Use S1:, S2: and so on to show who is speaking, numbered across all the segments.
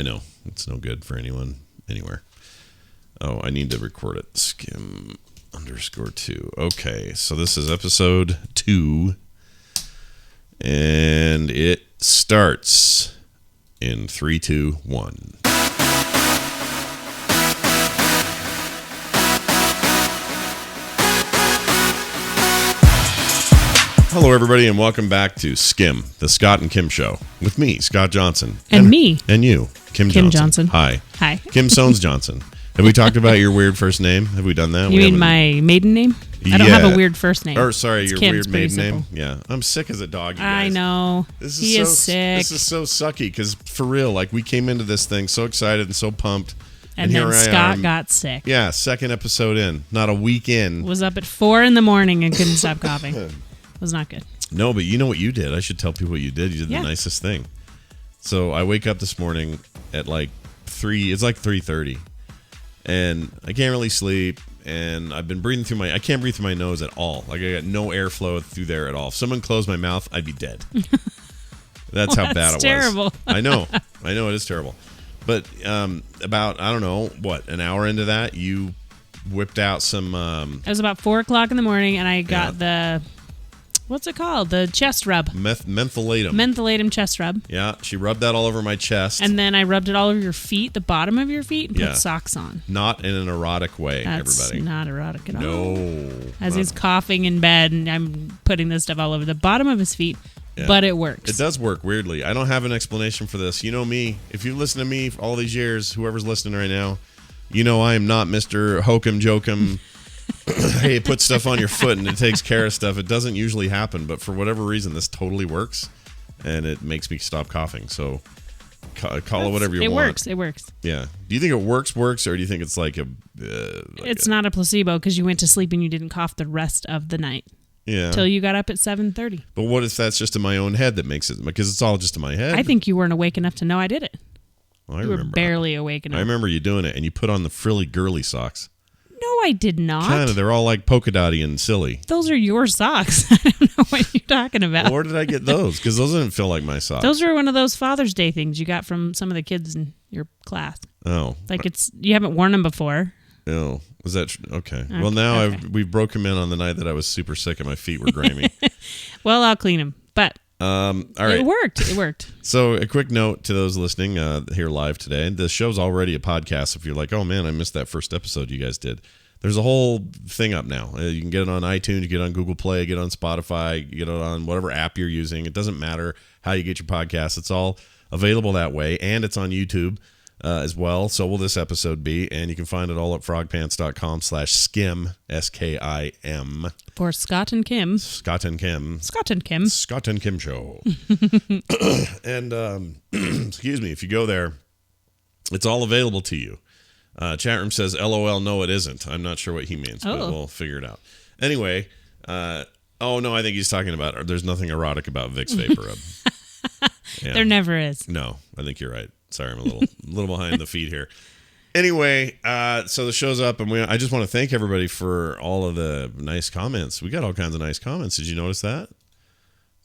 S1: know. It's no good for anyone, anywhere. Oh, I need to record it. Skim _2. Okay, so this is episode 2. And it starts in 3, 2, 1. Hello, everybody, and welcome back to Skim, the Scott and Kim Show, with me, Scott Johnson.
S2: And me.
S1: And you, Kim Johnson. Hi.
S2: Hi.
S1: Kim Soanes Johnson. Have we talked about your weird first name? Have we done that?
S2: You mean my maiden name? I don't have a weird first name.
S1: Or, sorry, your
S2: Kim's
S1: weird maiden
S2: simple.
S1: name? Yeah. I'm sick as a dog, you guys.
S2: I know. He is sick.
S1: This is so sucky, because for real, like, we came into this thing so excited and so pumped.
S2: And then Scott got sick.
S1: Yeah, second episode in. Not a week in.
S2: Was up at 4 a.m. and couldn't stop coughing. It was not good.
S1: No, but you know what you did. I should tell people what you did. You did the nicest thing. So I wake up this morning at like 3. It's like 3:30. And I can't really sleep. And I've been breathing through I can't breathe through my nose at all. Like, I got no airflow through there at all. If someone closed my mouth, I'd be dead. That's how bad it was.
S2: Terrible.
S1: I know it is terrible. But about, I don't know, an hour into that, you whipped out some...
S2: It was about 4 o'clock in the morning, and I got the... What's it called? The chest rub.
S1: Mentholatum.
S2: Mentholatum chest rub.
S1: Yeah, she rubbed that all over my chest.
S2: And then I rubbed it all over your feet, the bottom of your feet, and put socks on.
S1: Not in an erotic way,
S2: That's
S1: everybody.
S2: Not erotic at all.
S1: No.
S2: As he's coughing in bed, and I'm putting this stuff all over the bottom of his feet. Yeah. But it works.
S1: It does work, weirdly. I don't have an explanation for this. You know me. If you listen to me for all these years, whoever's listening right now, you know I am not Mr. Hokum Jokum. Hey, put stuff on your foot and it takes care of stuff. It doesn't usually happen, but for whatever reason, this totally works, and it makes me stop coughing. So call it whatever you want.
S2: It works.
S1: Yeah. Do you think it works, or do you think it's like a...
S2: it's not a placebo, because you went to sleep and you didn't cough the rest of the night.
S1: Yeah.
S2: Till you got up at 7:30.
S1: But what if that's just in my own head that makes it... Because it's all just in my head.
S2: I think you weren't awake enough to know I did it.
S1: Well,
S2: you were barely awake enough.
S1: I remember you doing it, and you put on the frilly girly socks.
S2: No, I did not.
S1: Kind of. They're all like polka dotty and silly.
S2: Those are your socks. I don't know what you're talking about.
S1: Where did I get those? Because those didn't feel like my socks.
S2: Those were one of those Father's Day things you got from some of the kids in your class.
S1: Oh.
S2: Like you haven't worn them before.
S1: Oh. Was that... Okay. Well, now we've broke them in on the night that I was super sick and my feet were grimy.
S2: Well, I'll clean them. But...
S1: all right.
S2: It worked.
S1: So a quick note to those listening here live today. The show's already a podcast. If you're like, oh man, I missed that first episode you guys did. There's a whole thing up now. You can get it on iTunes, you get it on Google Play, get it on Spotify, you get it on whatever app you're using. It doesn't matter how you get your podcast. It's all available that way, and it's on YouTube as well. So will this episode be, and you can find it all at frogpants.com/skim, SKIM.
S2: For Scott and Kim.
S1: Scott and Kim.
S2: Scott and Kim.
S1: Scott and Kim Show. And, excuse me, if you go there, it's all available to you. Chat room says, LOL, no, it isn't. I'm not sure what he means, but we'll figure it out. Anyway, I think he's talking about, there's nothing erotic about Vicks Vapor Rub. Yeah.
S2: There never is.
S1: No, I think you're right. Sorry, I'm a little behind the feed here. Anyway, so the show's up, and I just want to thank everybody for all of the nice comments. We got all kinds of nice comments. Did you notice that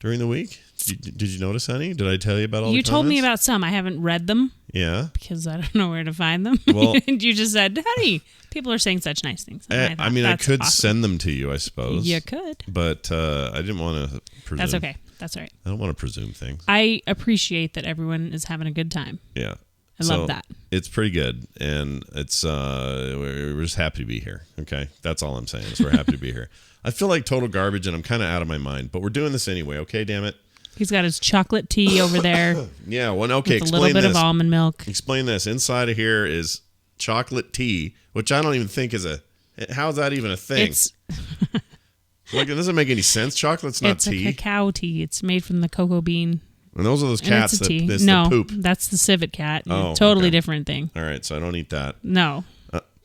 S1: during the week? Did you notice any? Did I tell you about all the comments? You
S2: told me about some. I haven't read them.
S1: Yeah.
S2: Because I don't know where to find them.
S1: Well,
S2: and you just said, honey, people are saying such nice things.
S1: I could send them to you, I suppose.
S2: You could.
S1: But I didn't want to presume.
S2: That's okay. That's all right.
S1: I don't want to presume things.
S2: I appreciate that everyone is having a good time.
S1: Yeah.
S2: I love that.
S1: It's pretty good, and it's we're just happy to be here. Okay, that's all I'm saying. Is we're happy to be here. I feel like total garbage, and I'm kind of out of my mind, but we're doing this anyway. Okay, damn it.
S2: He's got his chocolate tea over there.
S1: Yeah, well, okay.
S2: With a little bit of almond milk.
S1: Explain this. Inside of here is chocolate tea, which I don't even think is how's that even a thing?
S2: It's
S1: like, it doesn't make any sense. Chocolate's not tea.
S2: It's a cacao tea. It's made from the cocoa bean.
S1: And those are those cats that
S2: no,
S1: the poop.
S2: That's the civet cat.
S1: Oh,
S2: totally different thing.
S1: All right, so I don't eat that.
S2: No.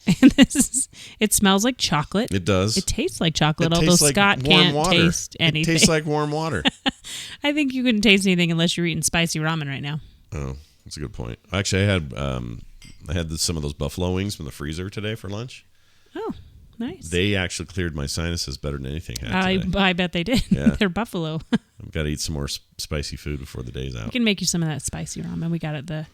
S2: It smells like chocolate.
S1: It does.
S2: It tastes like chocolate, although Scott can't taste anything.
S1: It tastes like warm water.
S2: I think you couldn't taste anything unless you're eating spicy ramen right now.
S1: Oh, that's a good point. Actually, I had some of those buffalo wings from the freezer today for lunch.
S2: Oh, nice.
S1: They actually cleared my sinuses better than anything had today.
S2: I bet they did.
S1: Yeah.
S2: They're buffalo.
S1: I've got to eat some more spicy food before the day's out.
S2: We can make you some of that spicy ramen we got at the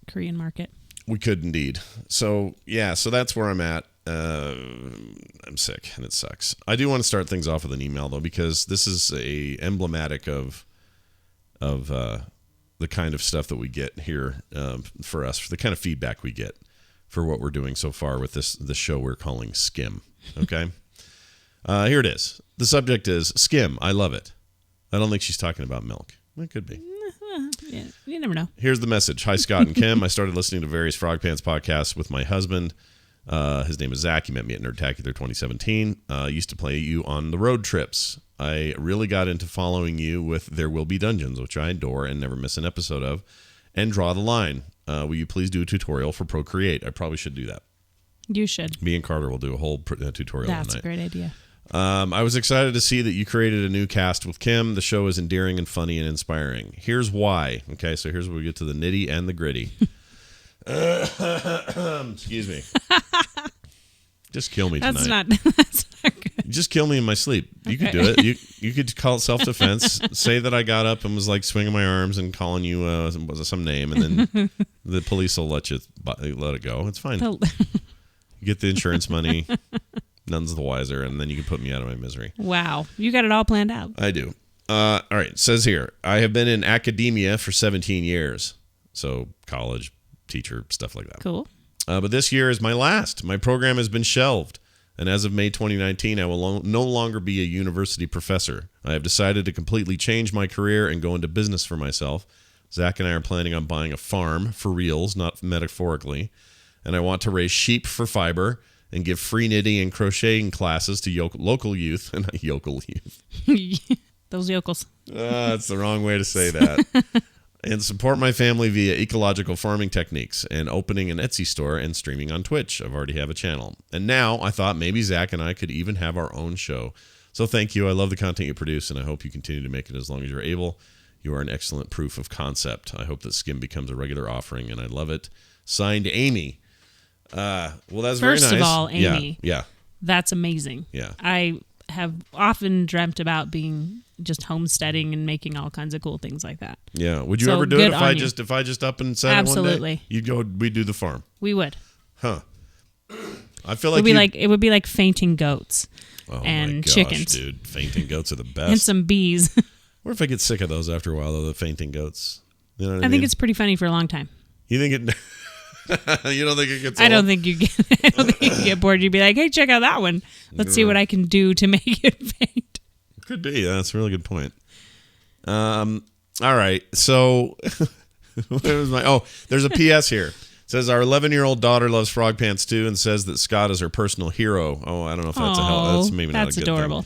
S2: Korean market.
S1: We could indeed. So, yeah, so that's where I'm at. I'm sick, and it sucks. I do want to start things off with an email, though, because this is emblematic of the kind of stuff that we get here for us, for the kind of feedback we get for what we're doing so far with this show we're calling Skim. Okay? Here it is. The subject is Skim. I love it. I don't think she's talking about milk. It could be.
S2: Yeah, you never know.
S1: Here's the message. Hi, Scott and Kim. I started listening to various Frog Pants podcasts with my husband. His name is Zach. He met me at Nerdtacular 2017. Used to play you on the road trips. I really got into following you with There Will Be Dungeons, which I adore and never miss an episode of, and Draw the Line. Will you please do a tutorial for Procreate? I probably should do that.
S2: You should.
S1: Me and Carter will do a whole tutorial.
S2: That's a great idea.
S1: I was excited to see that you created a new cast with Kim. The show is endearing and funny and inspiring. Here's why. Okay, so here's where we get to the nitty and the gritty. Excuse me. Just kill me tonight.
S2: That's not good.
S1: Just kill me in my sleep. You could do it. You could call it self-defense. Say that I got up and was like swinging my arms and calling you some name, and then the police will let it go. It's fine. You get the insurance money. None's the wiser, and then you can put me out of my misery.
S2: Wow. You got it all planned out.
S1: I do. All right. It says here, I have been in academia for 17 years. So college, teacher, stuff like that.
S2: Cool.
S1: But this year is my last. My program has been shelved. And as of May 2019, I will no longer be a university professor. I have decided to completely change my career and go into business for myself. Zach and I are planning on buying a farm for reals, not metaphorically. And I want to raise sheep for fiber and give free knitting and crocheting classes to local youth. Not yokel youth.
S2: Those yokels.
S1: That's the wrong way to say that. And support my family via ecological farming techniques and opening an Etsy store and streaming on Twitch. I've already have a channel. And now I thought maybe Zach and I could even have our own show. So thank you. I love the content you produce, and I hope you continue to make it as long as you're able. You are an excellent proof of concept. I hope that Skim becomes a regular offering, and I love it. Signed, Amy. Well, that's very nice.
S2: First of all, Amy.
S1: Yeah.
S2: That's amazing.
S1: Yeah.
S2: I have often dreamt about being just homesteading and making all kinds of cool things like that.
S1: Yeah. Would you ever do it if I just up and said
S2: Absolutely.
S1: It one day? You'd go, we'd do the farm.
S2: We would.
S1: Huh. I feel like
S2: it would be like fainting goats and
S1: my gosh,
S2: chickens.
S1: Dude, fainting goats are the best.
S2: And some bees.
S1: What if I get sick of those after a while, though, the fainting goats? You know what I mean?
S2: think it's pretty funny for a long time.
S1: You think it... You don't think it gets old?
S2: I don't think you get bored. You'd be like, hey, check out that one. Let's see what I can do to make it faint.
S1: Could be. That's a really good point. All right. So, there's a PS here. It says, our 11-year-old daughter loves Frog Pants too and says that Scott is her personal hero. Oh, I don't know if that's that's maybe not a good
S2: adorable.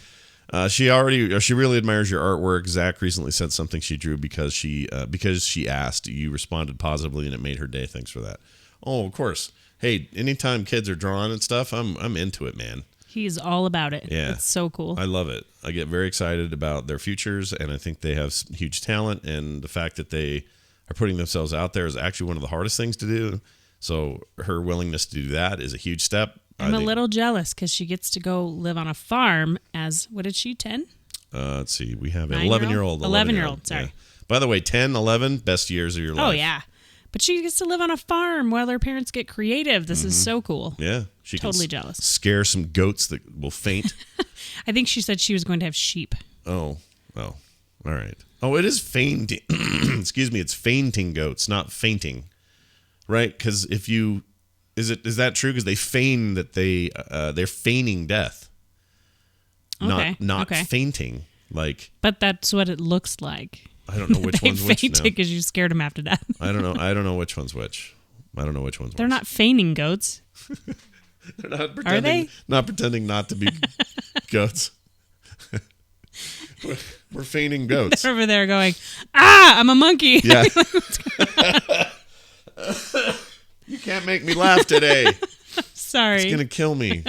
S1: Thing. She really admires your artwork. Zach recently said something she drew because she asked. You responded positively and it made her day. Thanks for that. Oh, of course. Hey, anytime kids are drawing and stuff, I'm into it, man.
S2: He's all about it. Yeah. It's so cool.
S1: I love it. I get very excited about their futures, and I think they have huge talent, and the fact that they are putting themselves out there is actually one of the hardest things to do. So her willingness to do that is a huge step.
S2: I'm a little jealous because she gets to go live on a farm as, what is she, 10?
S1: Let's see. We have an 11-year-old.
S2: 11-year-old, sorry.
S1: Yeah. By the way, 10, 11, best years of your life.
S2: Oh, yeah. But she gets to live on a farm while her parents get creative. This is so cool.
S1: Yeah. She
S2: totally
S1: can
S2: jealous.
S1: Scare some goats that will faint.
S2: I think she said she was going to have sheep.
S1: Oh. All right. Oh, it is fainting. Excuse me. It's fainting goats, not fainting. Right? Because is that true? Because they feign that they're feigning death.
S2: Okay.
S1: Not fainting.
S2: But that's what it looks like.
S1: I don't know which one's which now.
S2: They fainted because you scared them after death.
S1: I don't know which one's which.
S2: They're not feigning goats.
S1: They're not pretending.
S2: Are they?
S1: Not pretending not to be goats. We're feigning goats.
S2: They're over there going, I'm a monkey.
S1: Yeah. You can't make me laugh today.
S2: Sorry.
S1: It's going to kill me.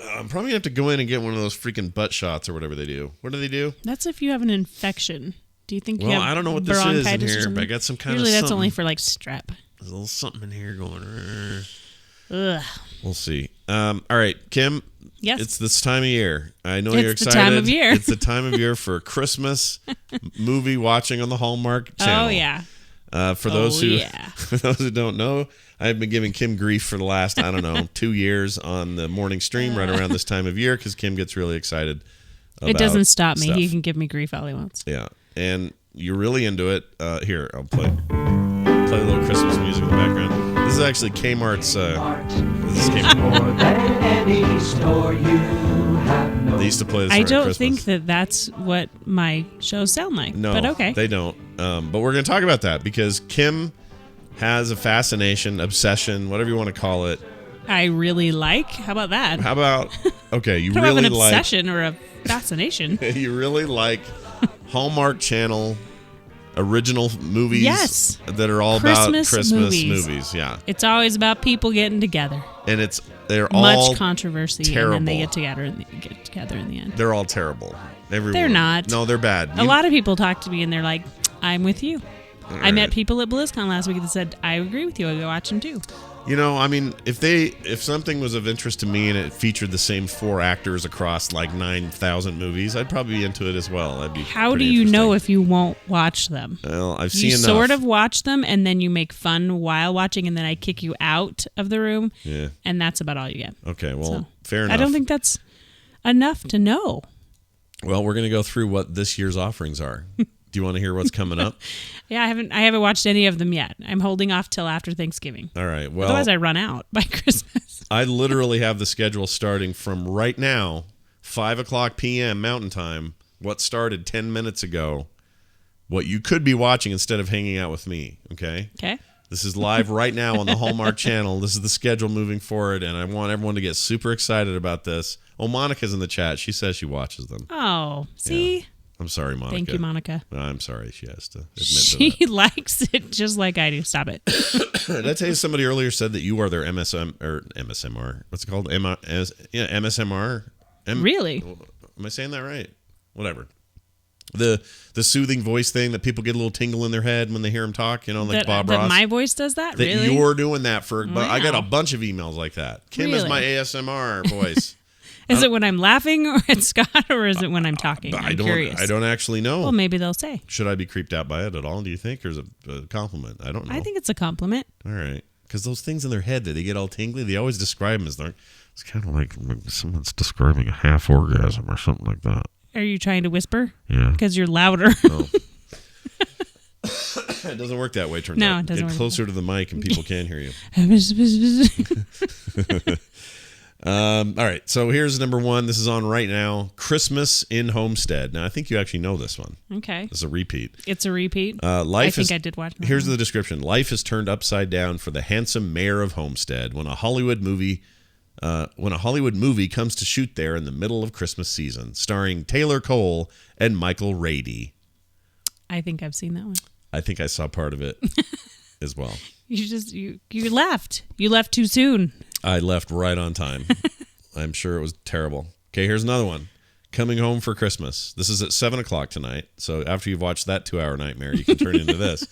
S1: I'm probably going to have to go in and get one of those freaking butt shots or whatever they do. What do they do?
S2: That's if you have an infection. Do you think you have
S1: I don't know what this is in here, but I got some kind
S2: Usually
S1: of
S2: that's
S1: something.
S2: only for strep.
S1: There's a little something in here going.
S2: Ugh.
S1: We'll see. All right, Kim.
S2: Yes.
S1: It's this time of year. I know you're excited.
S2: It's the time of year.
S1: It's the time of year for Christmas movie watching on the Hallmark channel.
S2: Oh, yeah.
S1: For those who don't know, I've been giving Kim grief for the last 2 years on the morning stream right around this time of year because Kim gets really excited.
S2: It doesn't stop me.
S1: Stuff.
S2: He can give me grief all he wants.
S1: Yeah, and you're really into it. Here, I'll play a little Christmas music in the background. This is actually Kmart's. This is Kmart. They used to play this.
S2: I don't
S1: Christmas.
S2: think that's what my shows sound like.
S1: No,
S2: but okay,
S1: they don't. But we're going to talk about that because Kim has a fascination, obsession, whatever you want to call it.
S2: I really like. How about that?
S1: How about okay? You
S2: I don't
S1: really
S2: have an
S1: like
S2: obsession or a fascination.
S1: you really like Hallmark Channel original movies.
S2: Yes,
S1: that are all about Christmas movies. Yeah,
S2: it's always about people getting together.
S1: And they're
S2: much
S1: all
S2: controversy,
S1: terrible.
S2: and then they get together in the end.
S1: They're all terrible. Everyone.
S2: They're not.
S1: No, they're bad.
S2: A lot of people talk to me and they're like, "I'm with you." I met people at BlizzCon last week that said, "I agree with you. I'll go watch them too."
S1: If something was of interest to me and it featured the same 4 actors across like 9,000 movies, I'd probably be into it as well. That'd be
S2: How do you know if you won't watch them?
S1: Well, I've seen enough.
S2: You sort of watch them and then you make fun while watching, and then I kick you out of the room.
S1: Yeah.
S2: And that's about all you get.
S1: Okay, well, fair enough.
S2: I don't think that's enough to know.
S1: Well, we're going to go through what this year's offerings are. Do you want to hear what's coming up?
S2: Yeah, I haven't watched any of them yet. I'm holding off till after Thanksgiving.
S1: All right. Well,
S2: otherwise I run out by Christmas.
S1: I literally have the schedule starting from right now, 5:00 p.m. Mountain Time. What started 10 minutes ago. What you could be watching instead of hanging out with me. Okay.
S2: Okay.
S1: This is live right now on the Hallmark Channel. This is the schedule moving forward, and I want everyone to get super excited about this. Oh, Monica's in the chat. She says she watches them.
S2: Oh, see.
S1: Yeah. I'm sorry, Monica.
S2: Thank you, Monica.
S1: I'm sorry. She has to admit
S2: she
S1: to that.
S2: likes it just like I do. Stop it.
S1: Did I tell you somebody earlier said that you are their MSMR? What's it called? MSMR?
S2: Really?
S1: Am I saying that right? Whatever. The soothing voice thing that people get a little tingle in their head when they hear him talk, like Bob Ross.
S2: That my voice does that?
S1: That
S2: really?
S1: you're doing that for.
S2: Wow.
S1: But I got a bunch of emails like that. Kim is my ASMR voice.
S2: Is it when I'm laughing or at Scott, or is it when I'm talking? I'm curious.
S1: I don't actually know.
S2: Well, maybe they'll say.
S1: Should I be creeped out by it at all, do you think? Or is it a compliment? I don't know.
S2: I think it's a compliment.
S1: All right. Because those things in their head that they get all tingly, they always describe them as it's kind of like someone's describing a half orgasm or something like that.
S2: Are you trying to whisper?
S1: Yeah.
S2: Because you're louder.
S1: No. It doesn't work that way, turns out.
S2: No, it doesn't work.
S1: Get closer to the mic and people can hear you. All right, so here's number 1. This is on right now. Christmas in Homestead. Now, I think you actually know this one.
S2: Okay.
S1: It's a repeat.
S2: It's a repeat.
S1: I
S2: did watch it.
S1: Here's the description. Life is turned upside down for the handsome mayor of Homestead when a Hollywood movie comes to shoot there in the middle of Christmas season, starring Taylor Cole and Michael Rady.
S2: I think I've seen that one.
S1: I think I saw part of it as well.
S2: You left. You left too soon.
S1: I left right on time. I'm sure it was terrible. Okay, here's another one. Coming Home for Christmas. This is at 7:00 tonight. So after you've watched that 2-hour nightmare, you can turn into this.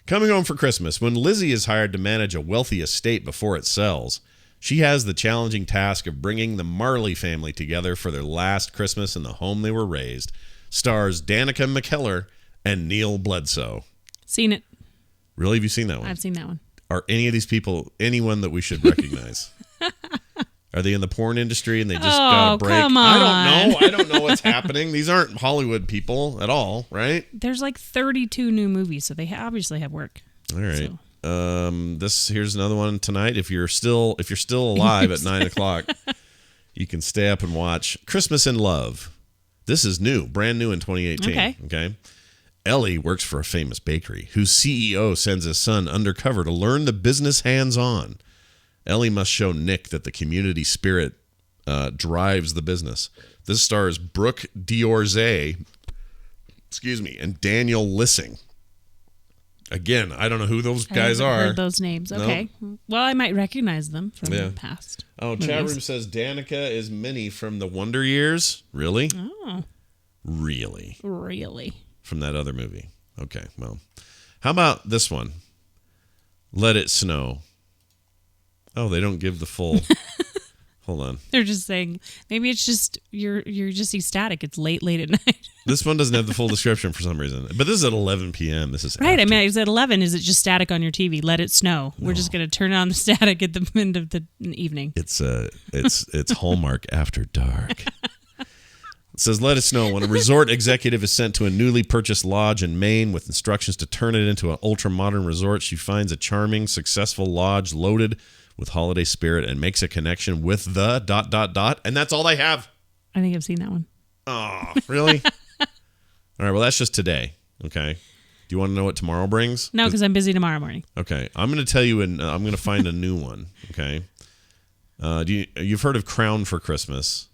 S1: Coming Home for Christmas. When Lizzie is hired to manage a wealthy estate before it sells, she has the challenging task of bringing the Marley family together for their last Christmas in the home they were raised. Stars Danica McKellar and Neil Bledsoe.
S2: Seen it.
S1: Really? Have you seen that one?
S2: I've seen that one.
S1: Are any of these people anyone that we should recognize? Are they in the porn industry and they just got a break?
S2: Come on.
S1: I don't know what's happening. These aren't Hollywood people at all, right?
S2: There's like 32 new movies, so they obviously have work.
S1: All right. So. Here's another one tonight. If you're still alive at 9:00, you can stay up and watch Christmas in Love. This is new, brand new in 2018. Okay. Ellie works for a famous bakery whose CEO sends his son undercover to learn the business hands-on. Ellie must show Nick that the community spirit drives the business. This stars Brooke Diorze, and Daniel Lissing. Again, I don't know who those guys are.
S2: Heard those names. Okay. Nope. Well, I might recognize them from the past.
S1: Oh, movies. Chat room says Danica is Minnie from the Wonder Years. Really?
S2: Oh.
S1: Really? From that other movie. Okay, well. How about this one? Let It Snow. Oh, they don't give the full Hold on.
S2: They're just saying maybe it's just you're just ecstatic. It's late at night.
S1: This one doesn't have the full description for some reason. But this is at 11 p.m. This is
S2: right.
S1: after.
S2: I mean, it's at 11. Is it just static on your TV? Let it snow. We're just going to turn on the static at the end of the evening.
S1: It's Hallmark After Dark. It says, let it snow when a resort executive is sent to a newly purchased lodge in Maine with instructions to turn it into an ultra-modern resort. She finds a charming, successful lodge loaded with holiday spirit and makes a connection with the ... And that's all they have.
S2: I think I've seen that one.
S1: Oh, really? All right, well, that's just today, okay? Do you want to know what tomorrow brings?
S2: No, because I'm busy tomorrow morning.
S1: Okay, I'm going to tell you, I'm going to find a new one, okay? You've heard of Crown for Christmas,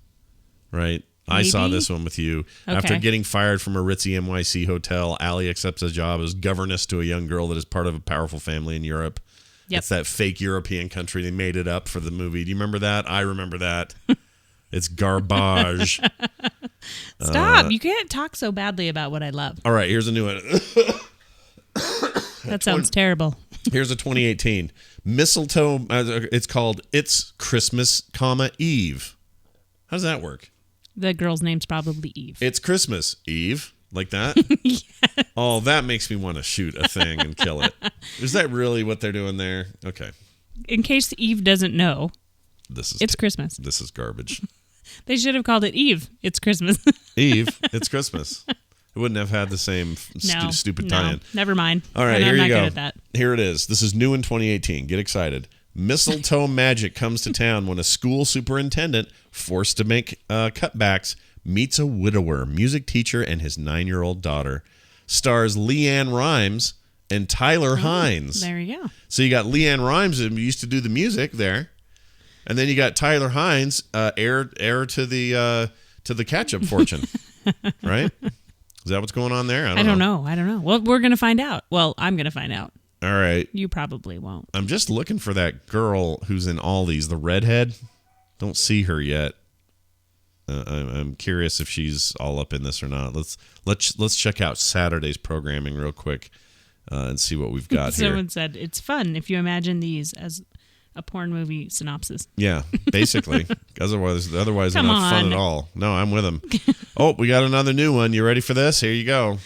S1: right? Maybe? I saw this one with you. Okay. After getting fired from a ritzy NYC hotel, Allie accepts a job as governess to a young girl that is part of a powerful family in Europe. Yep. It's that fake European country. They made it up for the movie. Do you remember that? I remember that. It's garbage.
S2: Stop. You can't talk so badly about what I love.
S1: All right, here's a new one.
S2: That sounds terrible.
S1: Here's a 2018. Mistletoe. It's called It's Christmas, Eve. How does that work?
S2: The girl's name's probably Eve.
S1: It's Christmas, Eve. Like that?
S2: Yes.
S1: Oh, that makes me want to shoot a thing and kill it. Is that really what they're doing there? Okay.
S2: In case Eve doesn't know, it's Christmas.
S1: This is garbage.
S2: They should have called it Eve. It's Christmas.
S1: Eve. It's Christmas. It wouldn't have had the same stupid tie-in.
S2: Never mind.
S1: All right, here you go.
S2: I'm not good at that.
S1: Here it is. This is new in 2018. Get excited. Mistletoe magic comes to town when a school superintendent, forced to make cutbacks, meets a widower, music teacher, and his 9-year-old daughter. Stars Leanne Rimes and Tyler Hines.
S2: There you go.
S1: So you got Leanne Rimes, who used to do the music there, and then you got Tyler Hines, heir to the ketchup fortune, right? Is that what's going on there? I don't know.
S2: I don't know. Well, we're gonna find out. Well, I'm gonna find out.
S1: All right.
S2: You probably won't.
S1: I'm just looking for that girl who's in all these, the redhead. Don't see her yet. I'm curious if she's all up in this or not. Let's check out Saturday's programming real quick and see what we've got here.
S2: Someone said it's fun if you imagine these as a porn movie synopsis.
S1: Yeah, basically. Otherwise, they're not fun at all. No, I'm with them. Oh, we got another new one. You ready for this? Here you go.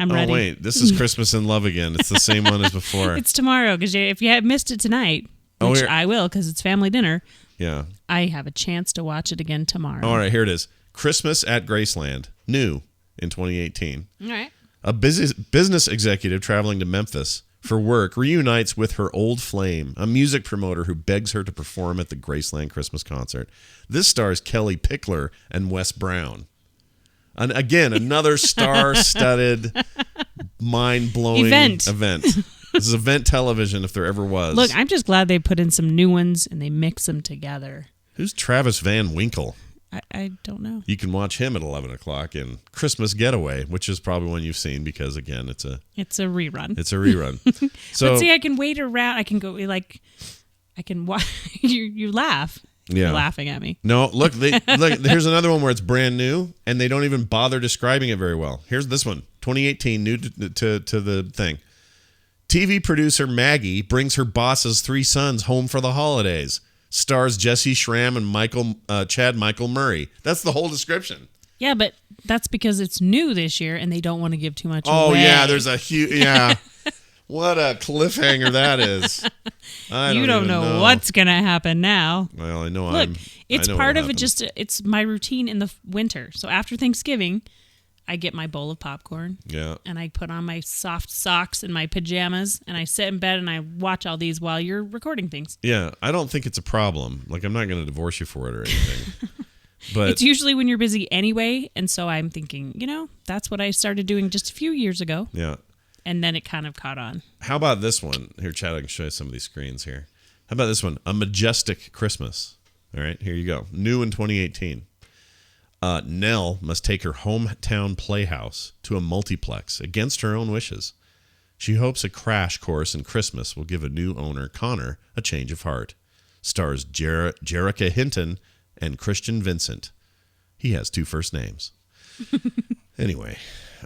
S2: I'm ready.
S1: Oh wait, this is Christmas in Love again. It's the same one as before.
S2: It's tomorrow because if you had missed it tonight, which I will because it's family dinner.
S1: Yeah.
S2: I have a chance to watch it again tomorrow.
S1: All right, here it is. Christmas at Graceland, new in 2018.
S2: All right.
S1: A business executive traveling to Memphis for work reunites with her old flame, a music promoter who begs her to perform at the Graceland Christmas concert. This stars Kelly Pickler and Wes Brown. And again, another star-studded, mind-blowing event. This is event television if there ever was.
S2: Look, I'm just glad they put in some new ones and they mix them together.
S1: Who's Travis Van Winkle?
S2: I don't know.
S1: You can watch him at 11 o'clock in Christmas Getaway, which is probably one you've seen because, again, it's a
S2: rerun.
S1: It's a rerun. So,
S2: but see, I can wait around. I can go I can watch. You laugh.
S1: Yeah.
S2: You're laughing at me.
S1: No, look, here's another one where it's brand new and they don't even bother describing it very well. Here's this one, 2018, new to the thing. TV producer Maggie brings her boss's 3 sons home for the holidays. Stars Jesse Schramm and Chad Michael Murray. That's the whole description.
S2: Yeah, but that's because it's new this year and they don't want to give too much away.
S1: Oh, yeah, there's a huge... Yeah. What a cliffhanger that is.
S2: You don't know what's going to happen now.
S1: Well, I know.
S2: Look, it's part of it. It's my routine in the winter. So after Thanksgiving, I get my bowl of popcorn.
S1: Yeah.
S2: And I put on my soft socks and my pajamas, and I sit in bed and I watch all these while you're recording things.
S1: Yeah, I don't think it's a problem. Like, I'm not going to divorce you for it or anything. But
S2: it's usually when you're busy anyway, and so I'm thinking, that's what I started doing just a few years ago.
S1: Yeah.
S2: And then it kind of caught on.
S1: How about this one? Here, Chad, I can show you some of these screens here. How about this one? A Majestic Christmas. All right, here you go. New in 2018. Nell must take her hometown playhouse to a multiplex against her own wishes. She hopes a crash course in Christmas will give a new owner, Connor, a change of heart. Stars Jerrica Hinton and Christian Vincent. He has 2 first names. Anyway,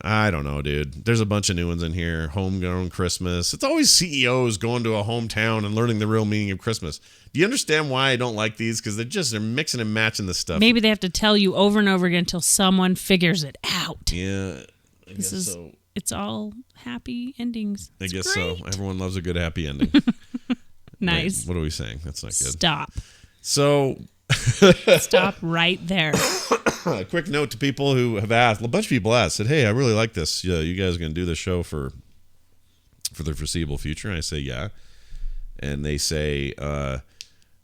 S1: I don't know, dude. There's a bunch of new ones in here. Homegrown Christmas. It's always CEOs going to a hometown and learning the real meaning of Christmas. Do you understand why I don't like these? Because they're mixing and matching this stuff.
S2: Maybe they have to tell you over and over again until someone figures it out.
S1: Yeah, I guess so.
S2: It's all happy endings.
S1: I guess so. Everyone loves a good happy ending.
S2: Nice.
S1: Wait, what are we saying? That's not good.
S2: Stop.
S1: So...
S2: Stop right there.
S1: A quick note to people who have asked. A bunch of people asked, said, "Hey, I really like this. Yeah, you guys are going to do this show for the foreseeable future?" And I say, "Yeah." And they say,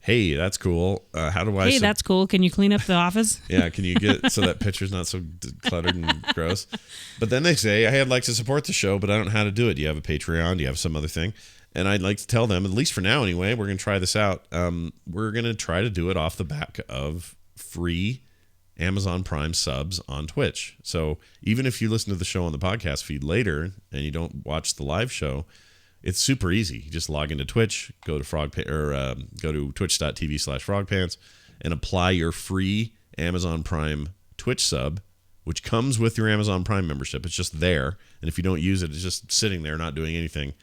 S1: "Hey, that's cool. How do I?"
S2: Hey, that's cool. Can you clean up the office?
S1: Yeah, can you get so that picture's not so cluttered and gross? But then they say, "Hey, I'd like to support the show, but I don't know how to do it. Do you have a Patreon? Do you have some other thing?" And I'd like to tell them, at least for now anyway, we're going to try this out. We're going to try to do it off the back of free Amazon Prime subs on Twitch. So even if you listen to the show on the podcast feed later and you don't watch the live show, it's super easy. You just log into Twitch, go to go to twitch.tv/frogpants and apply your free Amazon Prime Twitch sub, which comes with your Amazon Prime membership. It's just there. And if you don't use it, it's just sitting there not doing anything.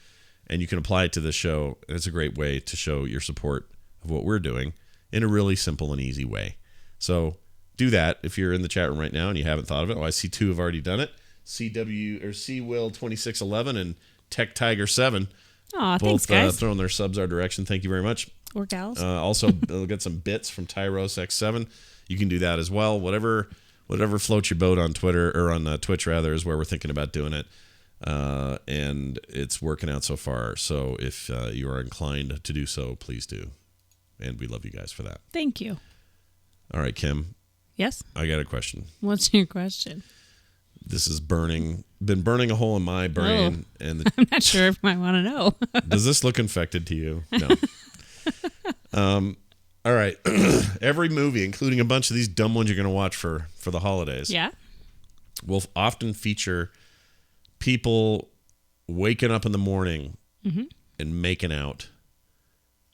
S1: And you can apply it to this show. And it's a great way to show your support of what we're doing in a really simple and easy way. So do that if you're in the chat room right now and you haven't thought of it. Oh, I see 2 have already done it. CWill2611 and Tech Tiger 7.
S2: Aw, thanks, guys.
S1: Throwing their subs our direction. Thank you very much.
S2: Or gals.
S1: Also, they'll get some bits from Tyros X7. You can do that as well. Whatever floats your boat on Twitter or on Twitch rather is where we're thinking about doing it. And it's working out so far. So if you are inclined to do so, please do. And we love you guys for that.
S2: Thank you.
S1: All right, Kim.
S2: Yes?
S1: I got a question.
S2: What's your question?
S1: This is been burning a hole in my brain. And
S2: I'm not sure if I want to know.
S1: Does this look infected to you? No. All right. Every movie, including a bunch of these dumb ones you're going to watch for the holidays, will often feature people waking up in the morning and making out.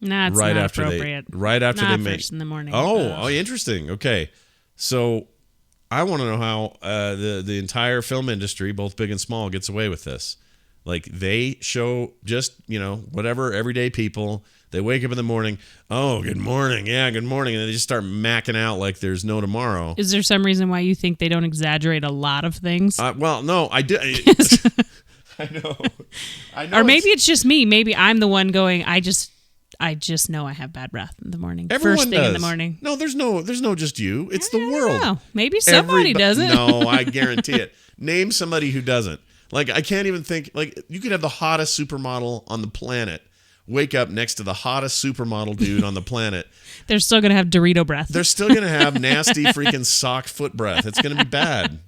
S2: Nah, it's
S1: right
S2: not
S1: after
S2: appropriate.
S1: Right after
S2: not
S1: they make.
S2: First in the morning.
S1: Oh, interesting. Okay, so I want to know how the entire film industry, both big and small, gets away with this. Like they show just whatever everyday people. They wake up in the morning. Oh, good morning. Yeah, good morning. And they just start macking out like there's no tomorrow.
S2: Is there some reason why you think they don't exaggerate a lot of things?
S1: Well, no, I do. I know.
S2: Or maybe it's just me. Maybe I'm the one going, I just know I have bad breath in the morning.
S1: Everyone
S2: First thing
S1: does.
S2: in the morning.
S1: No, there's no just you. It's the world.
S2: Know. Maybe somebody doesn't.
S1: No, I guarantee it. Name somebody who doesn't. Like, I can't even think. Like, you could have the hottest supermodel on the planet wake up next to the hottest supermodel dude on the planet.
S2: They're still going to have Dorito breath.
S1: They're still going to have nasty freaking sock foot breath. It's going to be bad.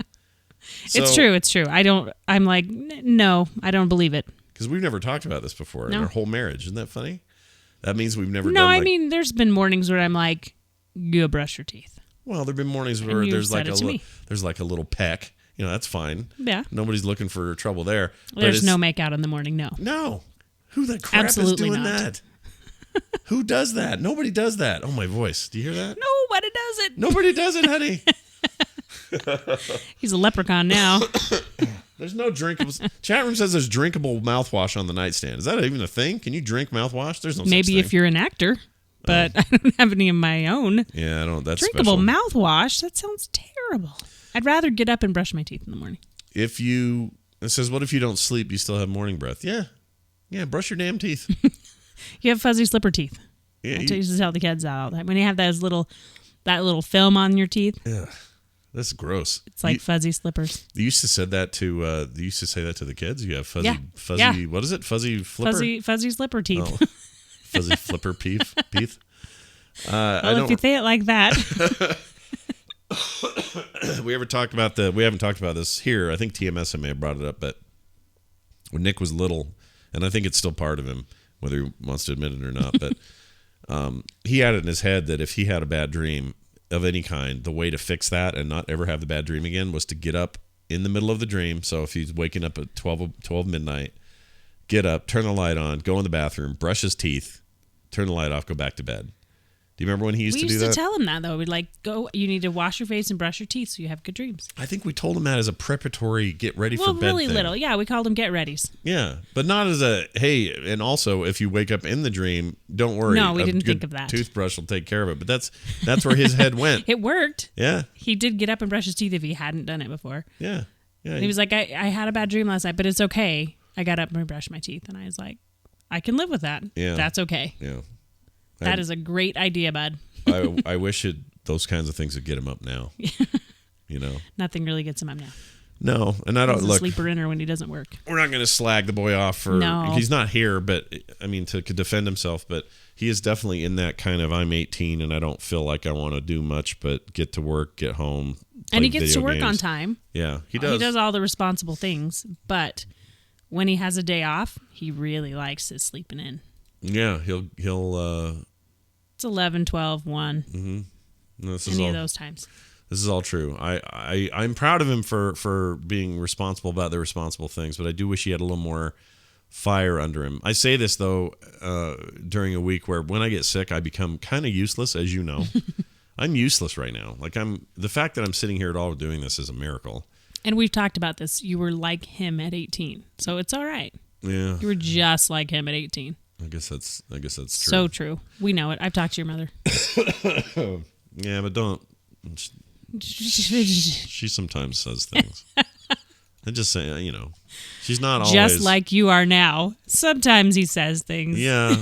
S1: So,
S2: it's true. I'm like, no, I don't believe it.
S1: Because we've never talked about this before in our whole marriage. Isn't that funny? That means we've never done.
S2: No, I mean, there's been mornings where I'm like, go brush your teeth.
S1: Well, there've been mornings where there's like a little peck. That's fine.
S2: Yeah.
S1: Nobody's looking for trouble there.
S2: There's no makeout in the morning, no.
S1: No. Who the crap
S2: Absolutely
S1: is doing
S2: not.
S1: that? Who does that? Nobody does that. Oh, my voice. Do you hear that?
S2: Nobody does it.
S1: Nobody does it, honey.
S2: He's a leprechaun now.
S1: There's no drinkable. Chat room says there's drinkable mouthwash on the nightstand. Is that even a thing? Can you drink mouthwash? There's no such
S2: Maybe
S1: thing.
S2: if you're an actor, but I don't have any of my own.
S1: Yeah, I don't. That's
S2: drinkable
S1: special.
S2: mouthwash. That sounds terrible. I'd rather get up and brush my teeth in the morning.
S1: It says, what if you don't sleep? You still have morning breath. Yeah. Brush your damn teeth.
S2: You have fuzzy slipper teeth.
S1: Yeah,
S2: I used to tell the kids out when you have that little film on your teeth.
S1: Yeah, that's gross.
S2: It's like fuzzy slippers.
S1: You used to say that to the kids. You have fuzzy.
S2: Yeah.
S1: What is it? Fuzzy flipper.
S2: Fuzzy slipper teeth.
S1: Oh. Fuzzy flipper teeth.
S2: Well, if you say it like that.
S1: We haven't talked about this here. I think TMS may have brought it up, but when Nick was little, and I think it's still part of him, whether he wants to admit it or not, but he had it in his head that if he had a bad dream of any kind, the way to fix that and not ever have the bad dream again was to get up in the middle of the dream. So if he's waking up at 12 midnight, get up, turn the light on, go in the bathroom, brush his teeth, turn the light off, go back to bed. Do you remember when he used
S2: We
S1: to do
S2: used
S1: that?
S2: to tell him that, though. We'd like, go, you need to wash your face and brush your teeth so you have good dreams.
S1: I think we told him that as a preparatory get ready for
S2: Well,
S1: bed
S2: really
S1: thing.
S2: little. Yeah, we called them get readies.
S1: Yeah, but not as a, hey, and also if you wake up in the dream, don't worry.
S2: No, we
S1: a
S2: didn't
S1: good
S2: think of that.
S1: Toothbrush will take care of it. But that's where his head went.
S2: It worked.
S1: Yeah,
S2: He did get up and brush his teeth if he hadn't done it before.
S1: yeah.
S2: And he was like, I had a bad dream last night, but it's okay. I got up and brushed my teeth. And I was like, I can live with that.
S1: Yeah.
S2: That's okay.
S1: Yeah.
S2: That is a great idea, bud.
S1: I wish those kinds of things would get him up now. You know?
S2: Nothing really gets him up now.
S1: No, and I don't
S2: He's a
S1: look.
S2: sleeper inner when he doesn't work.
S1: We're not going to slag the boy off for.
S2: No.
S1: He's not here, but I mean to defend himself. But he is definitely in that kind of I'm 18 and I don't feel like I want to do much, but get to work, get home,
S2: And he
S1: play
S2: gets to
S1: video
S2: work on
S1: games.
S2: time.
S1: Yeah, he does.
S2: He does all the responsible things, but when he has a day off, he really likes his sleeping in.
S1: Yeah, he'll.
S2: It's 11, 12, 1,
S1: This is
S2: any
S1: all.
S2: of those times.
S1: This is all true. I'm proud of him for being responsible about the responsible things, but I do wish he had a little more fire under him. I say this though during a week where when I get sick, I become kind of useless, as you know. I'm useless right now. Like the fact that I'm sitting here at all doing this is a miracle.
S2: And we've talked about this. You were like him at 18, so it's all right.
S1: Yeah,
S2: You were just like him at 18.
S1: I guess that's true.
S2: So true. We know it. I've talked to your mother.
S1: Yeah, but don't. She sometimes says things. I just say, she's not always
S2: Just like you are now. Sometimes he says things.
S1: Yeah.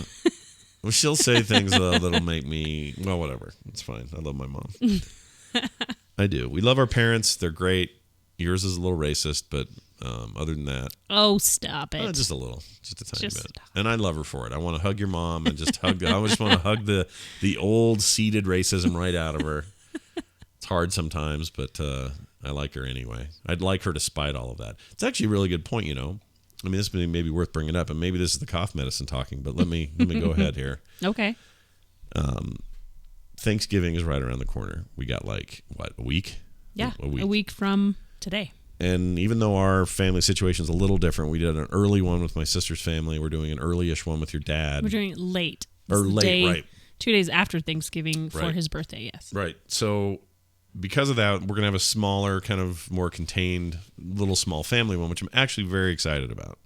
S1: Well, she'll say things that'll make me, well, whatever. It's fine. I love my mom. I do. We love our parents. They're great. Yours is a little racist, but other than that,
S2: Oh, stop it.
S1: just a little, just a tiny
S2: Just
S1: bit.
S2: stop.
S1: And I love her for it. I want to hug your mom and just hug. I just want to hug the old seated racism right out of her. It's hard sometimes, but I like her anyway. I'd like her despite all of that. It's actually a really good point. I mean, this may be worth bringing up, and maybe this is the cough medicine talking. But let me go ahead here.
S2: Okay.
S1: Thanksgiving is right around the corner. We got a week?
S2: Yeah.
S1: A week.
S2: A week from today.
S1: And even though our family situation is a little different, we did an early one with my sister's family. We're doing an early-ish one with your dad.
S2: We're doing it late.
S1: Or
S2: It's the
S1: late,
S2: day-
S1: right.
S2: 2 days after Thanksgiving for
S1: Right.
S2: his birthday, yes.
S1: Right. So because of that, we're going to have a smaller, kind of more contained, little small family one, which I'm actually very excited about.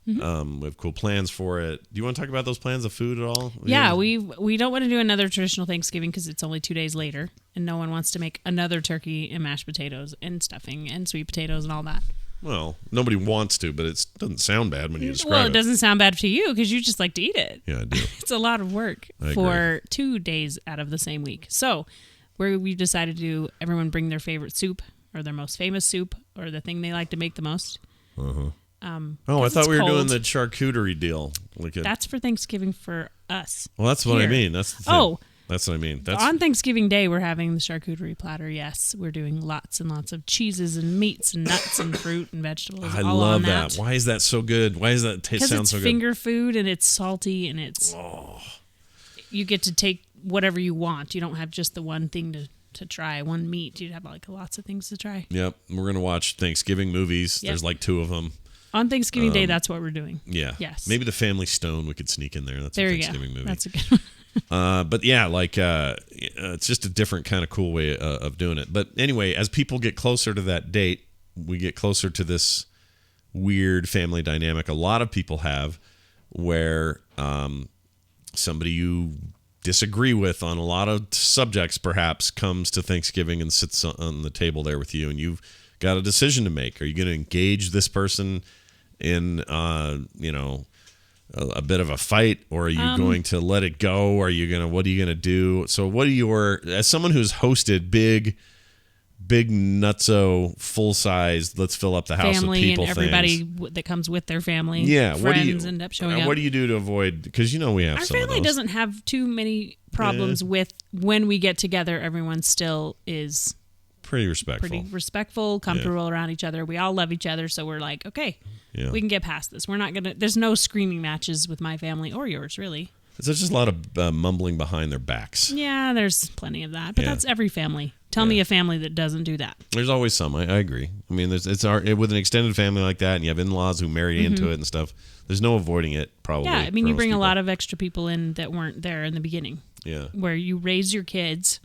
S2: Mm-hmm.
S1: We have cool plans for it. Do you want to talk about those plans of food at all?
S2: Yeah, we don't want to do another traditional Thanksgiving because it's only 2 days later, and no one wants to make another turkey and mashed potatoes and stuffing and sweet potatoes and all that.
S1: Well, nobody wants to, but it doesn't sound bad when you describe
S2: Well,
S1: it.
S2: it doesn't sound bad to you because you just like to eat it.
S1: Yeah, I do.
S2: It's a lot of work
S1: I
S2: for 2 days out of the same week. So we decided to do everyone bring their favorite soup or their most famous soup or the thing they like to make the most.
S1: Oh, I
S2: 'cause
S1: thought
S2: it's
S1: we were doing
S2: cold.
S1: the charcuterie deal.
S2: That's for Thanksgiving for us.
S1: Well, that's what I
S2: here.
S1: mean. That's the thing.
S2: Oh.
S1: That's what I mean. That's
S2: On Thanksgiving Day, we're having the charcuterie platter. Yes, we're doing lots and lots of cheeses and meats and nuts and fruit and vegetables.
S1: I
S2: all
S1: love
S2: on
S1: that. Why is that so good? Why does that
S2: Because
S1: sound
S2: it's
S1: so good?
S2: finger food and it's salty and it's. You get to take whatever you want. You don't have just the one thing to try, one meat. You have like lots of things to try.
S1: Yep. We're gonna watch Thanksgiving movies.
S2: Yep.
S1: There's like 2 of them.
S2: On Thanksgiving Day, that's what we're doing.
S1: Yeah.
S2: Yes.
S1: Maybe the Family Stone we could sneak in there. That's
S2: There
S1: a
S2: you go.
S1: Thanksgiving movie.
S2: That's a good one.
S1: But yeah, it's just a different kind of cool way of doing it. But anyway, as people get closer to that date, we get closer to this weird family dynamic a lot of people have where somebody you disagree with on a lot of subjects perhaps comes to Thanksgiving and sits on the table there with you, and you've got a decision to make. Are you going to engage this person in a bit of a fight, or are you going to let it go? What are you going to do? So what are as someone who's hosted big nutso, full size, let's fill up the house
S2: Family
S1: with people
S2: and everybody
S1: things.
S2: that comes with their family.
S1: Yeah.
S2: Friends end up showing up.
S1: What do you do to avoid, because we have
S2: Our
S1: some of
S2: family
S1: those.
S2: doesn't have too many problems with when we get together. Everyone still is
S1: Pretty respectful.
S2: comfortable around each other. We all love each other, so we're like, okay,
S1: Yeah.
S2: we can get past this. We're not gonna. There's no screaming matches with my family or yours, really.
S1: There's just a lot of mumbling behind their backs.
S2: Yeah, there's plenty of that, but
S1: Yeah.
S2: that's every family. Tell me a family that doesn't do that.
S1: There's always some. I agree. I mean, with an extended family like that, and you have in-laws who marry into it and stuff. There's no avoiding it. Probably.
S2: Yeah, I mean, you bring a lot of extra people in that weren't there in the beginning.
S1: Yeah.
S2: Where you raise your kids,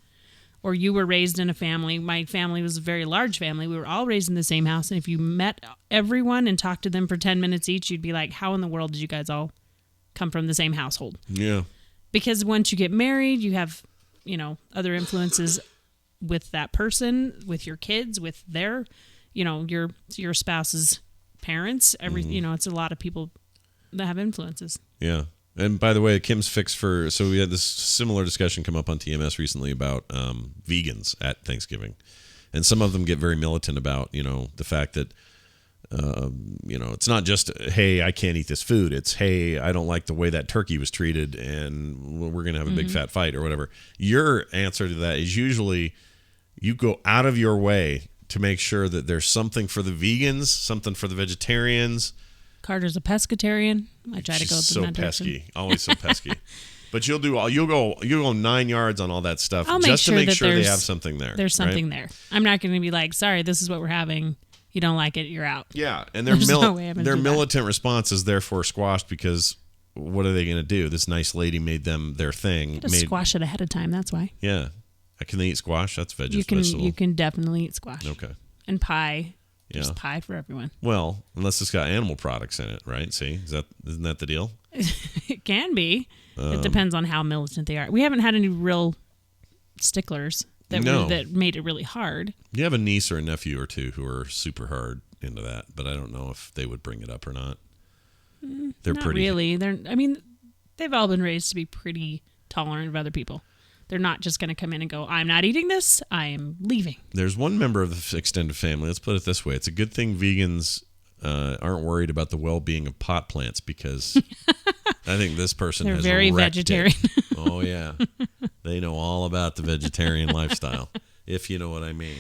S2: or you were raised in a family. My family was a very large family. We were all raised in the same house. And if you met everyone and talked to them for 10 minutes each, you'd be like, how in the world did you guys all come from the same household?
S1: Yeah.
S2: Because once you get married, you have, other influences with that person, with your kids, with their, your spouse's parents. It's a lot of people that have influences.
S1: Yeah. And by the way, Kim's fix so we had this similar discussion come up on TMS recently about vegans at Thanksgiving. And some of them get very militant about, the fact that, it's not just, hey, I can't eat this food. It's, hey, I don't like the way that turkey was treated and we're going to have a big fat fight or whatever. Your answer to that is usually you go out of your way to make sure that there's something for the vegans, something for the vegetarians.
S2: Carter's a pescatarian. I try to go
S1: so
S2: in that
S1: pesky,
S2: direction.
S1: always so pesky. But you'll go 9 yards on all that stuff
S2: I'll
S1: just to make sure they
S2: there's-
S1: have something there.
S2: There's something there. I'm not going to be like, sorry, this is what we're having. You don't like it, you're out.
S1: Yeah, and their
S2: No way I'm gonna
S1: their
S2: do that.
S1: militant response is therefore squashed because what are they going to do? This nice lady made them their thing.
S2: You gotta squash it ahead of time. That's why.
S1: Yeah, can they eat squash? That's vegetable.
S2: You can definitely eat squash.
S1: Okay.
S2: And pie.
S1: Yeah.
S2: There's pie for everyone.
S1: Well, unless it's got animal products in it, right? See, isn't that the deal?
S2: It can be. It depends on how militant they are. We haven't had any real sticklers that made it really hard.
S1: You have a niece or a nephew or two who are super hard into that, but I don't know if they would bring it up or not. They're
S2: Not
S1: pretty.
S2: really. They've all been raised to be pretty tolerant of other people. They're not just going to come in and go, I'm not eating this. I am leaving.
S1: There's one member of the extended family. Let's put it this way. It's a good thing vegans aren't worried about the well-being of pot plants because I think this person
S2: They're
S1: has
S2: very
S1: wrecked
S2: vegetarian.
S1: it. Oh, yeah. They know all about the vegetarian lifestyle, if you know what I mean.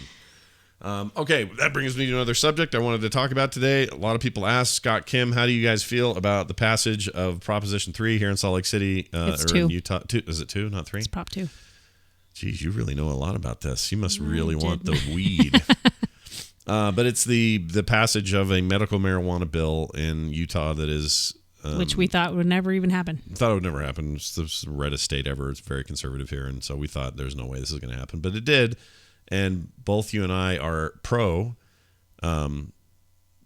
S1: Okay, that brings me to another subject I wanted to talk about today. A lot of people ask, Scott, Kim, how do you guys feel about the passage of Proposition 3 here in Salt Lake City
S2: It's
S1: or
S2: 2.
S1: in Utah? 2? Is it 2, not 3?
S2: It's Prop 2.
S1: Geez, you really know a lot about this. You must really
S2: I
S1: want
S2: did.
S1: the weed. But it's the passage of a medical marijuana bill in Utah that is...
S2: Which we thought would never even happen.
S1: thought it would never happen. It's the reddest state ever. It's very conservative here. And so we thought there's no way this is going to happen. But it did. And both you and I are pro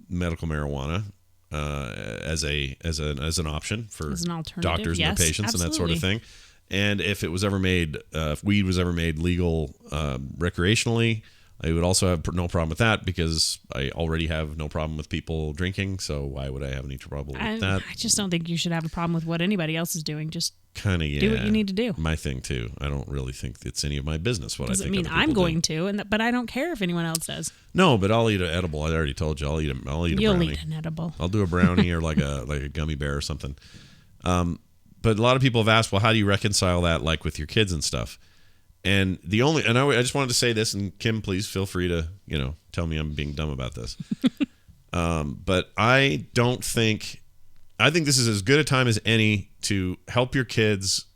S1: medical marijuana as an option for
S2: As an alternative,
S1: doctors and
S2: yes,
S1: their patients and that sort of
S2: absolutely.
S1: thing. And if it was ever made, if weed was ever made legal recreationally, I would also have no problem with that because I already have no problem with people drinking. So why would I have any trouble with that?
S2: I just don't think you should have a problem with what anybody else is doing. Just
S1: Kind of, yeah.
S2: do what you need to do.
S1: My thing too. I don't really think it's any of my business what I
S2: Doesn't
S1: think.
S2: mean
S1: other
S2: I'm
S1: people
S2: going
S1: do.
S2: to, but I don't care if anyone else does.
S1: No, but I'll eat an edible. I already told you. I'll eat a
S2: You'll
S1: brownie.
S2: eat an edible.
S1: I'll do a brownie or like a gummy bear or something. But a lot of people have asked, well, how do you reconcile that like with your kids and stuff? And I just wanted to say this, and Kim, please feel free to tell me I'm being dumb about this. But I think this is as good a time as any to help your kids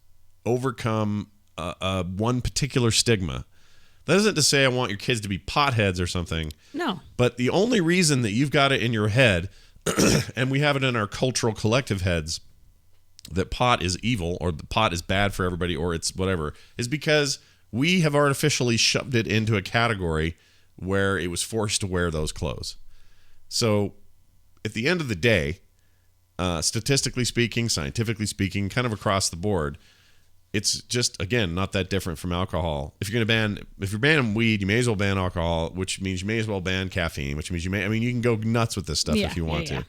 S1: overcome one particular stigma. That isn't to say I want your kids to be potheads or something.
S2: No.
S1: But the only reason that you've got it in your head, and we have it in our cultural collective heads, that pot is evil or the pot is bad for everybody or it's whatever, is because we have artificially shoved it into a category where it was forced to wear those clothes. So at the end of the day, statistically speaking, scientifically speaking, kind of across the board, it's just, again, not that different from alcohol. If you're banning weed, you may as well ban alcohol, which means you may as well ban caffeine, which means you can go nuts with this stuff if you want to.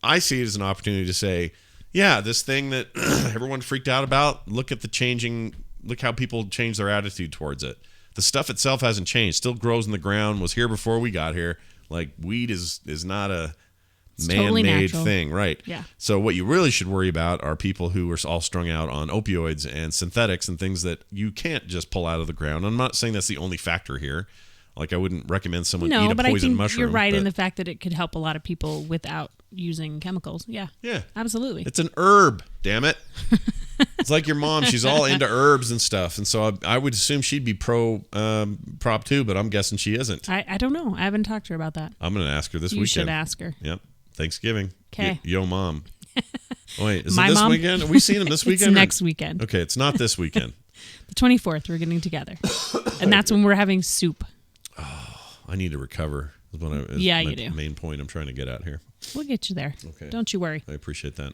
S1: I see it as an opportunity to say, yeah, this thing that everyone freaked out about, look how people change their attitude towards it. The stuff itself hasn't changed. Still grows in the ground, was here before we got here. Like, weed is not a man-made thing, right?
S2: Yeah.
S1: So what you really should worry about are people who are all strung out on opioids and synthetics and things that you can't just pull out of the ground. I'm not saying that's the only factor here. Like, I wouldn't recommend someone eat a
S2: but I
S1: poison
S2: think
S1: mushroom.
S2: you're right in the fact that it could help a lot of people without using chemicals. Yeah.
S1: Yeah.
S2: Absolutely.
S1: It's an herb, damn it. It's like your mom. She's all into herbs and stuff. And so I would assume she'd be pro Prop 2, but I'm guessing she isn't.
S2: I don't know. I haven't talked to her about that.
S1: I'm going to ask her this
S2: You
S1: weekend.
S2: should ask her.
S1: Yep. Thanksgiving.
S2: 'Kay.
S1: Yo, mom. Wait, is
S2: My
S1: it this
S2: mom-
S1: weekend? Are we seeing them this weekend?
S2: It's next weekend.
S1: Okay, it's not this weekend.
S2: The 24th, we're getting together. And that's when we're having soup.
S1: I need to recover. Is what
S2: You
S1: my
S2: do.
S1: main point I'm trying to get out here.
S2: We'll get you there.
S1: Okay.
S2: Don't you worry.
S1: I appreciate that.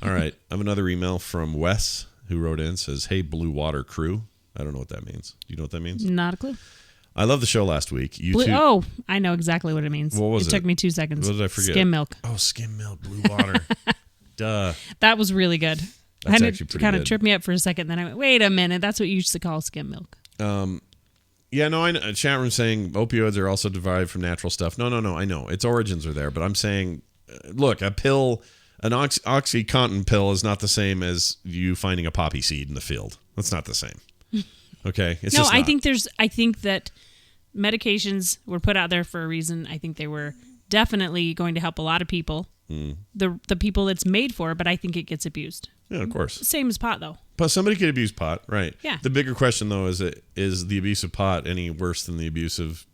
S1: All right. I have another email from Wes who wrote in, says, "Hey, Blue Water crew." I don't know what that means. Do you know what that means?
S2: Not a clue.
S1: I love the show last week. You two.
S2: Oh, I know exactly what it means.
S1: What was it?
S2: It took me 2 seconds.
S1: What did I forget?
S2: Skim milk.
S1: Oh, skim milk, blue water. Duh.
S2: That was really good.
S1: That's
S2: And
S1: actually
S2: it
S1: pretty
S2: kind of
S1: good.
S2: tripped me up for a second. Then I went, wait a minute. That's what you used to call skim milk.
S1: Yeah, no, I know. Chat room saying opioids are also derived from natural stuff. No, I know. Its origins are there, but I'm saying, look, a pill, an OxyContin pill is not the same as you finding a poppy seed in the field. That's not the same. Okay? It's
S2: No,
S1: just
S2: I
S1: not.
S2: think that medications were put out there for a reason. I think they were definitely going to help a lot of people. The people it's made for, but I think it gets abused.
S1: Yeah, of course.
S2: Same as pot, though.
S1: But somebody could abuse pot, right?
S2: Yeah.
S1: The bigger question, though, is the abuse of pot any worse than the abuse of,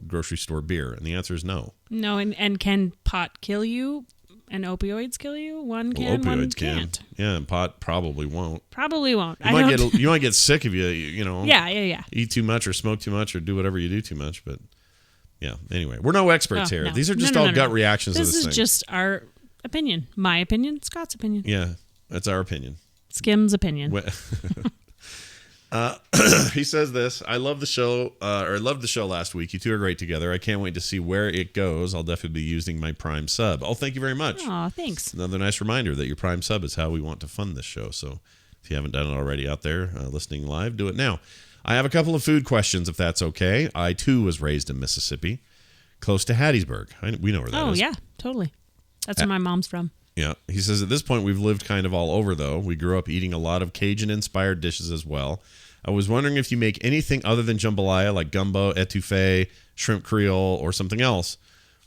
S1: grocery store beer? And the answer is no.
S2: No, and can pot kill you? And opioids kill you? One can,
S1: Well,
S2: one
S1: opioids can.
S2: can't.
S1: Yeah, and pot probably won't.
S2: Probably won't.
S1: You might get sick if you
S2: Yeah.
S1: eat too much or smoke too much or do whatever you do too much. But yeah, anyway, we're no experts here.
S2: No.
S1: These are just
S2: No,
S1: all
S2: no.
S1: gut reactions to
S2: This
S1: this
S2: is
S1: thing.
S2: just our opinion. My opinion. Scott's opinion.
S1: Yeah, that's our opinion.
S2: Skim's opinion.
S1: He says this: "I love the show, or loved the show last week. You two are great together. I can't wait to see where it goes. I'll definitely be using my Prime sub. Oh, thank you very much.
S2: Aw, thanks.
S1: Another nice reminder that your Prime sub is how we want to fund this show. So if you haven't done it already out there listening live, do it now. I have a couple of food questions, if that's okay. I too was raised in Mississippi, close to Hattiesburg. We know where that is.
S2: Oh, yeah, totally. That's where my mom's from.
S1: Yeah. He says at this point we've lived kind of all over, though. We grew up eating a lot of Cajun-inspired dishes as well. I was wondering if you make anything other than jambalaya, like gumbo, etouffee, shrimp creole, or something else.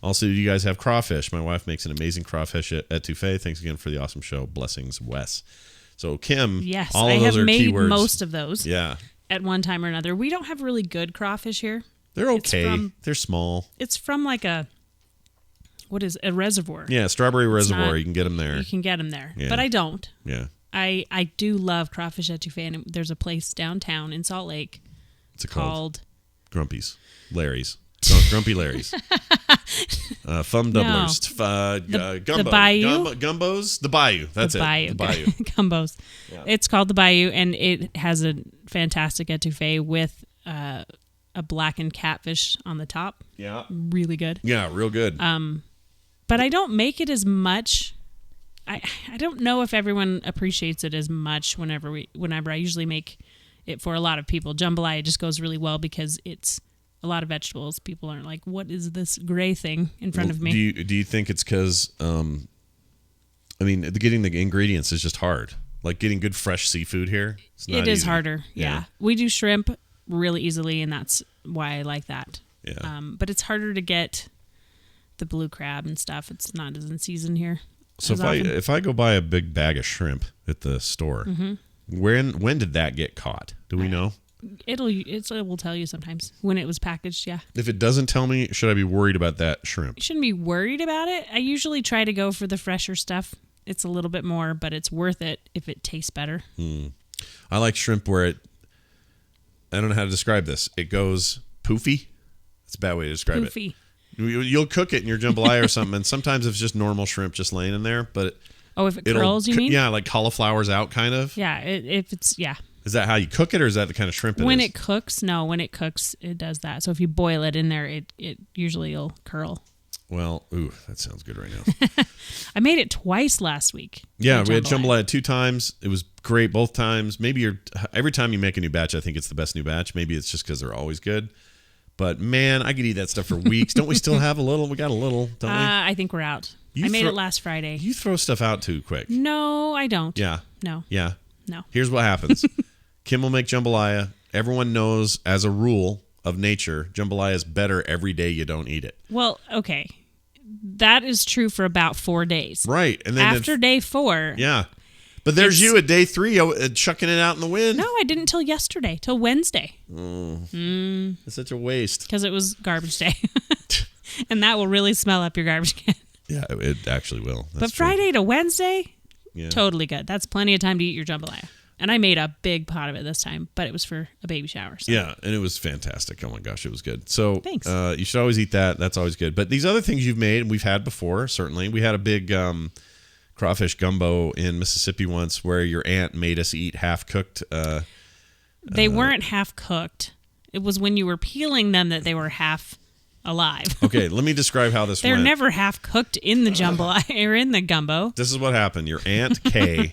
S1: Also, do you guys have crawfish? My wife makes an amazing crawfish etouffee. Thanks again for the awesome show. Blessings, Wes. So, Kim,
S2: Yes,
S1: all
S2: I
S1: of those
S2: have
S1: are
S2: made
S1: keywords.
S2: most of those
S1: Yeah.
S2: at one time or another. We don't have really good crawfish here.
S1: They're okay.
S2: from-
S1: They're small.
S2: It's from like a reservoir.
S1: Yeah, Strawberry Reservoir.
S2: not-
S1: You can get them there.
S2: You can get them there.
S1: Yeah.
S2: But I don't.
S1: Yeah.
S2: I do love crawfish etouffee, and there's a place downtown in Salt Lake
S1: What's it called?
S2: called
S1: Grumpy's. Larry's. Grumpy Larry's. Thumb doublers. Gumbo.
S2: the Bayou?
S1: Gumbos. The Bayou. That's
S2: the Bayou.
S1: it. The Bayou.
S2: Gumbos.
S1: Yeah.
S2: It's called the Bayou, and it has a fantastic etouffee with a blackened catfish on the top.
S1: Yeah.
S2: Really good.
S1: Yeah, real good.
S2: But I don't make it as much. I don't know if everyone appreciates it as much whenever I usually make it for a lot of people. Jambalaya just goes really well because it's a lot of vegetables. People aren't like, what is this gray thing in front of me?
S1: Do you think it's because, getting the ingredients is just hard. Like getting good fresh seafood here.
S2: It is harder.
S1: Yeah.
S2: Yeah. We do shrimp really easily, and that's why I like that.
S1: Yeah.
S2: But it's harder to get the blue crab and stuff. It's not as in season here.
S1: So if I go buy a big bag of shrimp at the store, when did that get caught? Do we know?
S2: It will tell you sometimes when it was packaged. Yeah.
S1: If it doesn't tell me, should I be worried about that shrimp?
S2: You shouldn't be worried about it. I usually try to go for the fresher stuff. It's a little bit more, but it's worth it if it tastes better.
S1: I like shrimp where I don't know how to describe this. It goes poofy. It's a bad way to describe it.
S2: Poofy.
S1: You'll cook it in your jambalaya or something, and sometimes it's just normal shrimp just laying in there. But
S2: Oh, if it curls, you mean?
S1: Yeah, like cauliflower's out, kind of.
S2: Yeah. If it's
S1: Is that how you cook it, or is that the kind of shrimp it
S2: when
S1: is?
S2: it cooks, it does that. So if you boil it in there, it usually will curl.
S1: Well, that sounds good right now.
S2: I made it twice last week.
S1: Yeah, we had jambalaya 2 times. It was great both times. Maybe every time you make a new batch, I think it's the best new batch. Maybe it's just because they're always good. But man, I could eat that stuff for weeks. Don't we still have a little? We got a little, don't we?
S2: I think we're out. I made it last Friday.
S1: You throw stuff out too quick.
S2: No, I don't.
S1: Yeah.
S2: No.
S1: Yeah.
S2: No.
S1: Here's what happens. Kim will make jambalaya. Everyone knows as a rule of nature, jambalaya is better every day you don't eat it.
S2: Well, okay. That is true for about 4 days.
S1: Right. And then
S2: after day 4.
S1: Yeah. But there's you at day 3 chucking it out in the wind.
S2: No, I didn't till yesterday, till Wednesday.
S1: It's such a waste.
S2: Because it was garbage day. And that will really smell up your garbage can.
S1: Yeah, it actually will. That's
S2: but Friday to Wednesday,
S1: Yeah.
S2: Totally good. That's plenty of time to eat your jambalaya. And I made a big pot of it this time, but it was for a baby shower. So.
S1: Yeah, and it was fantastic. Oh my gosh, it was good. So
S2: thanks.
S1: You should always eat that. That's always good. But these other things you've made, and we've had before, certainly. We had a big crawfish gumbo in Mississippi once where your aunt made us eat half-cooked.
S2: They weren't half-cooked. It was when you were peeling them that they were half alive.
S1: Okay, let me describe how this
S2: They're
S1: went.
S2: never half-cooked in the jambalaya or in the gumbo.
S1: This is what happened. Your Aunt Kay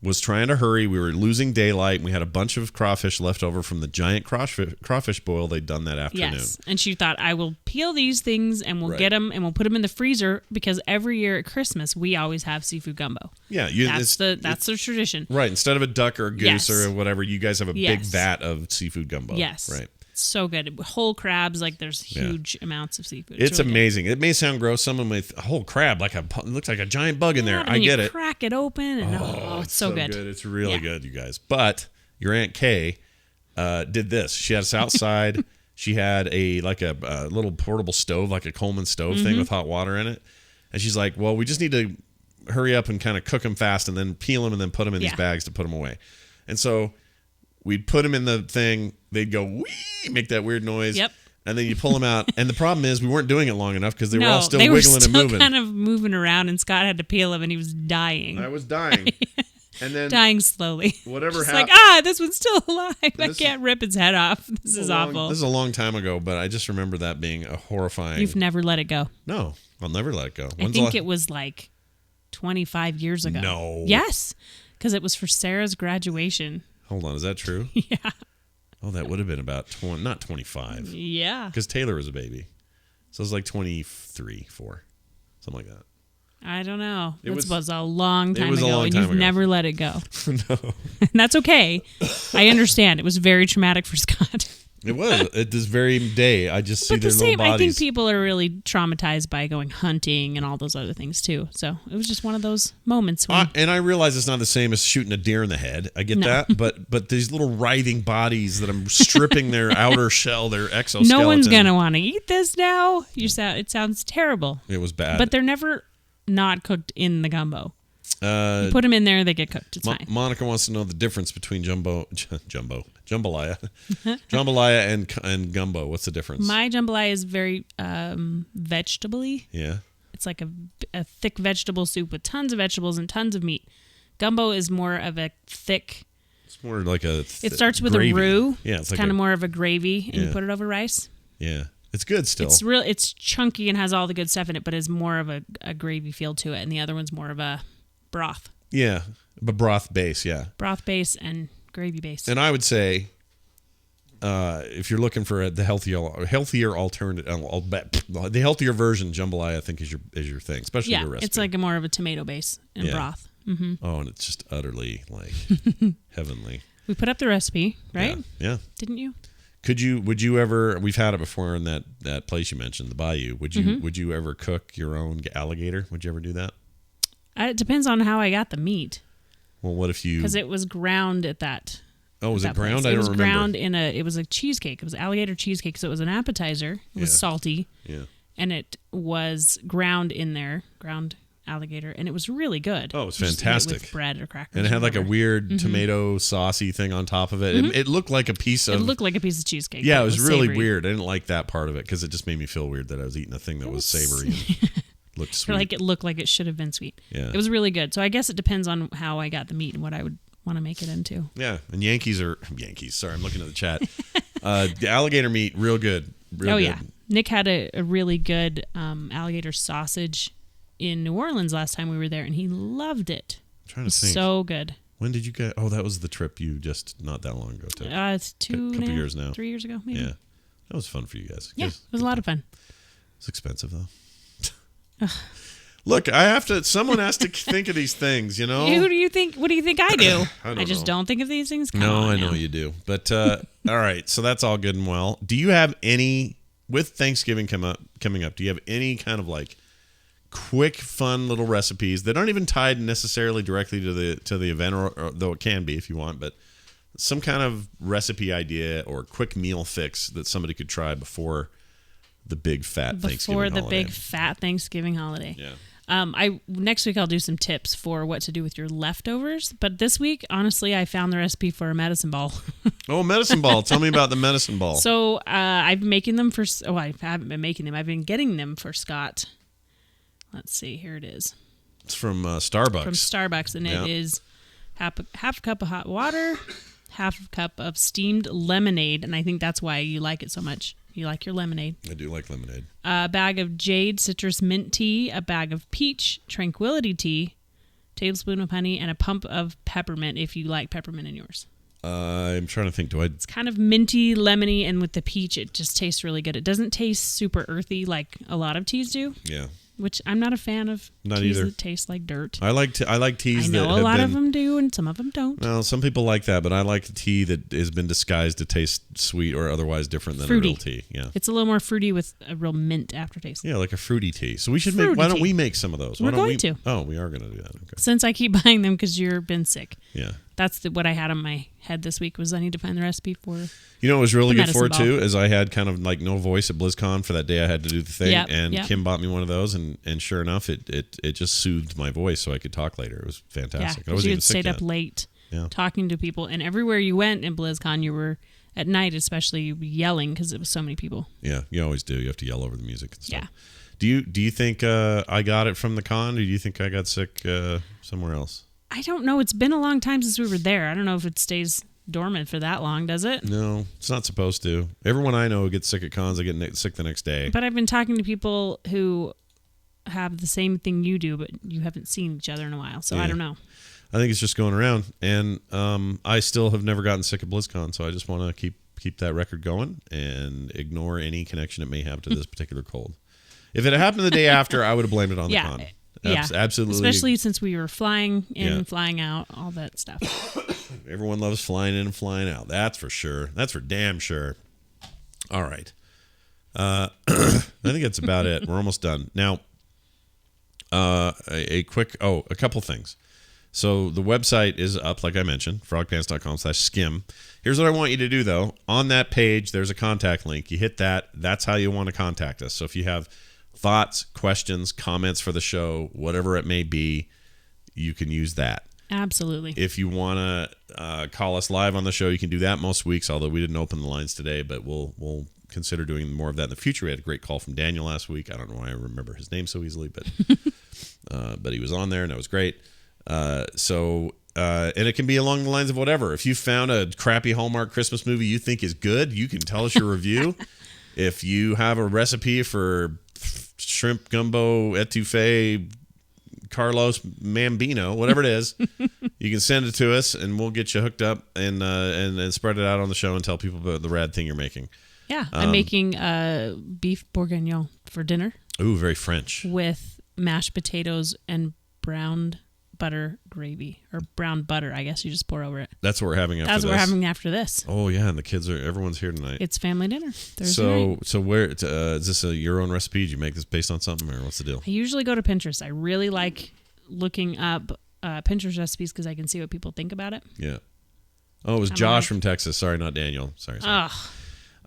S1: was trying to hurry. We were losing daylight, and we had a bunch of crawfish left over from the giant crawfish boil they'd done that afternoon.
S2: Yes, and she thought, I will peel these things, and we'll get them, and we'll put them in the freezer, because every year at Christmas, we always have seafood gumbo.
S1: Yeah.
S2: That's the tradition.
S1: Right. Instead of a duck or a goose
S2: Yes.
S1: or whatever, you guys have a big vat of seafood gumbo.
S2: Yes.
S1: Right.
S2: So good. Whole crabs, like there's huge amounts of seafood.
S1: It's
S2: really
S1: amazing. Good. It may sound gross. Someone with a whole crab, it looks like a giant bug in there.
S2: and
S1: I get it.
S2: Crack it open, and it's so good.
S1: It's really good, you guys. But your Aunt Kay did this. She had us outside. She had a little portable stove, like a Coleman stove thing with hot water in it. And she's like, well, we just need to hurry up and kind of cook them fast and then peel them and then put them in these bags to put them away. And so we'd put them in the thing. They'd go, wee, make that weird noise.
S2: Yep.
S1: And then you pull them out. And the problem is we weren't doing it long enough because they were all still
S2: they
S1: wiggling
S2: were still
S1: and moving.
S2: kind of moving around, and Scott had to peel them, and he was dying.
S1: I was dying. And then
S2: dying slowly.
S1: whatever
S2: It's
S1: happened.
S2: like, this one's still alive. I can't rip its head off. This is awful.
S1: This is a long time ago, but I just remember that being a horrifying.
S2: You've never let it go.
S1: No, I'll never let it go.
S2: I think it was like 25 years ago.
S1: No.
S2: Yes, because it was for Sarah's graduation.
S1: Hold on, is that true?
S2: Yeah.
S1: Oh, that would have been about not 25.
S2: Yeah.
S1: Because Taylor was a baby. So it was like 23, 4. Something like that.
S2: I don't know.
S1: It
S2: was a long time ago,
S1: long
S2: and
S1: time
S2: you've
S1: ago.
S2: never let it go.
S1: No.
S2: And that's okay. I understand. It was very traumatic for Scott.
S1: It was. At this very day, I just see
S2: But
S1: their
S2: the
S1: little
S2: same, I think
S1: bodies.
S2: people are really traumatized by going hunting and all those other things too. So it was just one of those moments when
S1: And I realize it's not the same as shooting a deer in the head. I get that. But these little writhing bodies that I'm stripping their outer shell, their exoskeleton.
S2: no one's gonna want to eat this now. It sounds terrible.
S1: It was bad.
S2: But they're never not cooked in the gumbo. You
S1: Uh,
S2: put them in there, they get cooked. It's fine.
S1: Monica wants to know the difference between jambalaya, jambalaya and gumbo. What's the difference?
S2: My jambalaya is very vegetable-y.
S1: Yeah.
S2: It's like a thick vegetable soup with tons of vegetables and tons of meat. Gumbo is more of a thick.
S1: It's more like a.
S2: It starts with
S1: gravy.
S2: a roux.
S1: Yeah, it's like
S2: kind of more of a gravy, and you put it over rice.
S1: Yeah, it's good still.
S2: It's chunky and has all the good stuff in it, but is more of a gravy feel to it, and the other one's more of a broth.
S1: Yeah, but broth base. Yeah,
S2: broth base and gravy base.
S1: And I would say, if you're looking for the healthier alternative, the healthier version, jambalaya, I think is your thing, especially your recipe.
S2: It's like more of a tomato base and broth. Mm-hmm.
S1: Oh, and it's just utterly heavenly.
S2: We put up the recipe, right?
S1: Yeah.
S2: Didn't you?
S1: Would you ever? We've had it before in that place you mentioned, the Bayou. Would you ever cook your own alligator? Would you ever do that?
S2: It depends on how I got the meat.
S1: Well, what if you?
S2: Because it was ground at that.
S1: Oh, was it ground?
S2: Place.
S1: I don't remember.
S2: It was ground it was a cheesecake. It was alligator cheesecake. So it was an appetizer. It was salty.
S1: Yeah.
S2: And it was ground in there, ground alligator, and it was really good.
S1: Oh, it was fantastic.
S2: With bread or crackers.
S1: And it had like a weird tomato saucy thing on top of it. It looked like a piece of.
S2: It looked like a piece of cheesecake.
S1: Yeah, it was really
S2: savory.
S1: weird. I didn't like that part of it because it just made me feel weird that I was eating a thing that was savory and looked sweet.
S2: Like it looked like it should have been sweet.
S1: Yeah.
S2: It was really good. So I guess it depends on how I got the meat and what I would want to make it into.
S1: Yeah, and Yankees. Sorry, I'm looking at the chat. The alligator meat, real good. Real good.
S2: Yeah. Nick had a really good alligator sausage in New Orleans last time we were there, and he loved it.
S1: I'm trying to think.
S2: So good.
S1: When did you get? Oh, that was the trip you just not that long ago took.
S2: It's couple
S1: years now.
S2: 3 years ago, maybe.
S1: Yeah, that was fun for you guys.
S2: Yeah, it was a lot of fun.
S1: It's expensive though. Look, someone has to think of these things, you know?
S2: What do you think I do?
S1: I
S2: just don't think of these things.
S1: I know you do. But all right, so that's all good and well. Do you have any, with Thanksgiving coming up, do you have any kind of like quick, fun little recipes that aren't even tied necessarily directly to the event, or though it can be if you want, but some kind of recipe idea or quick meal fix that somebody could try before the big fat Thanksgiving holiday?
S2: Before the big fat Thanksgiving holiday.
S1: Yeah.
S2: Next week I'll do some tips for what to do with your leftovers. But this week, honestly, I found the recipe for a medicine ball.
S1: Oh, medicine ball. Tell me about the medicine ball.
S2: So I've been making them for... Oh, I haven't been making them. I've been getting them for Scott. Let's see. Here it is.
S1: It's from Starbucks.
S2: From Starbucks. And it is half a cup of hot water, half a cup of steamed lemonade. And I think that's why you like it so much. You like your lemonade.
S1: I do like lemonade.
S2: A bag of jade citrus mint tea, a bag of peach tranquility tea, tablespoon of honey, and a pump of peppermint if you like peppermint in yours.
S1: I'm trying to think.
S2: It's kind of minty, lemony, and with the peach, it just tastes really good. It doesn't taste super earthy like a lot of teas do.
S1: Yeah.
S2: Which I'm not a fan of.
S1: Not
S2: teas
S1: either.
S2: that taste like dirt.
S1: I like teas that
S2: I know
S1: have
S2: a lot
S1: been,
S2: of them do, and some of them don't.
S1: Well, some people like that, but I like a tea that has been disguised to taste sweet or otherwise different than
S2: Fruity.
S1: a real tea. Yeah.
S2: It's a little more fruity with a real mint aftertaste.
S1: Yeah, like a fruity tea. So we should make. Why don't we make some of those?
S2: We're going to.
S1: Oh, we are going to do that. Okay.
S2: Since I keep buying them because you've been sick.
S1: Yeah.
S2: That's what I had on my head this week was I need to find the recipe for.
S1: You know what was really good for it
S2: ball.
S1: too is I had kind of like no voice at BlizzCon for that day. I had to do the thing, and Kim bought me one of those, and sure enough, it just soothed my voice so I could talk later. It was fantastic.
S2: Yeah, because you had stayed up late talking to people, and everywhere you went in BlizzCon, you were at night, especially yelling because it was so many people.
S1: Yeah, you always do. You have to yell over the music and stuff.
S2: Yeah.
S1: Do you think I got it from the con, or do you think I got sick somewhere else?
S2: I don't know. It's been a long time since we were there. I don't know if it stays dormant for that long, does it?
S1: No, it's not supposed to. Everyone I know who gets sick at cons, they get sick the next day.
S2: But I've been talking to people who have the same thing you do, but you haven't seen each other in a while, so I don't know.
S1: I think it's just going around, and I still have never gotten sick at BlizzCon, so I just want to keep that record going and ignore any connection it may have to this particular cold. If it had happened the day after, I would have blamed it on the con. Absolutely.
S2: Especially since we were flying in, flying out, all that stuff.
S1: Everyone loves flying in and flying out. That's for sure. That's for damn sure. All right. I think that's about it. We're almost done. Now, a couple things. So the website is up, like I mentioned, frogpants.com/skim. Here's what I want you to do, though. On that page, there's a contact link. You hit that. That's how you want to contact us. So if you have thoughts, questions, comments for the show, whatever it may be, you can use that.
S2: Absolutely.
S1: If you want to call us live on the show, you can do that most weeks, although we didn't open the lines today, but we'll consider doing more of that in the future. We had a great call from Daniel last week. I don't know why I remember his name so easily, but but he was on there, and that was great. And it can be along the lines of whatever. If you found a crappy Hallmark Christmas movie you think is good, you can tell us your review. If you have a recipe for shrimp gumbo etouffee Carlos Mambino, whatever it is, you can send it to us, and we'll get you hooked up and spread it out on the show and tell people about the rad thing you're making.
S2: Yeah, I'm making beef bourguignon for dinner.
S1: Ooh, very French. With
S2: mashed potatoes and browned butter gravy, or brown butter, I guess you just pour over it.
S1: That's what we're having after this.
S2: That's what we're having after this.
S1: Oh yeah, and everyone's here tonight.
S2: It's family dinner Thursday night.
S1: So where is this your own recipe? Did you make this based on something, or what's the deal?
S2: I usually go to Pinterest. I really like looking up Pinterest recipes because I can see what people think about it.
S1: Yeah. Oh, it was Josh from Texas. Sorry, not Daniel. Sorry.
S2: Ugh.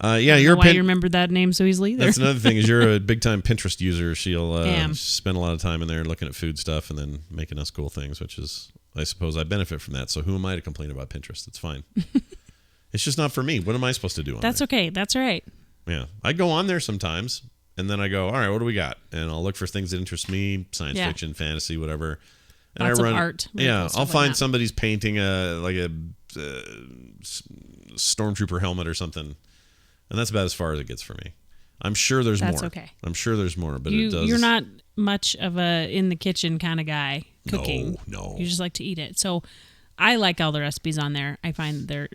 S1: Yeah, you're
S2: why you remembered that name so easily either.
S1: That's another thing is you're a big time Pinterest user. She'll spend a lot of time in there looking at food stuff and then making us cool things, which is, I suppose, I benefit from that. So who am I to complain about Pinterest? It's fine. It's just not for me. What am I supposed to do on
S2: That's
S1: there?
S2: Okay. That's all right.
S1: Yeah, I go on there sometimes, and then I go, all right, what do we got? And I'll look for things that interest me, science fiction, fantasy, whatever. And
S2: Lots of art.
S1: Yeah, I'll find somebody's painting a stormtrooper helmet or something. And that's about as far as it gets for me. I'm sure there's more.
S2: That's okay.
S1: I'm sure there's more, but
S2: it
S1: does.
S2: You're not much of a in the kitchen kind of guy cooking.
S1: No.
S2: You just like to eat it. So I like all the recipes on there. I find they're,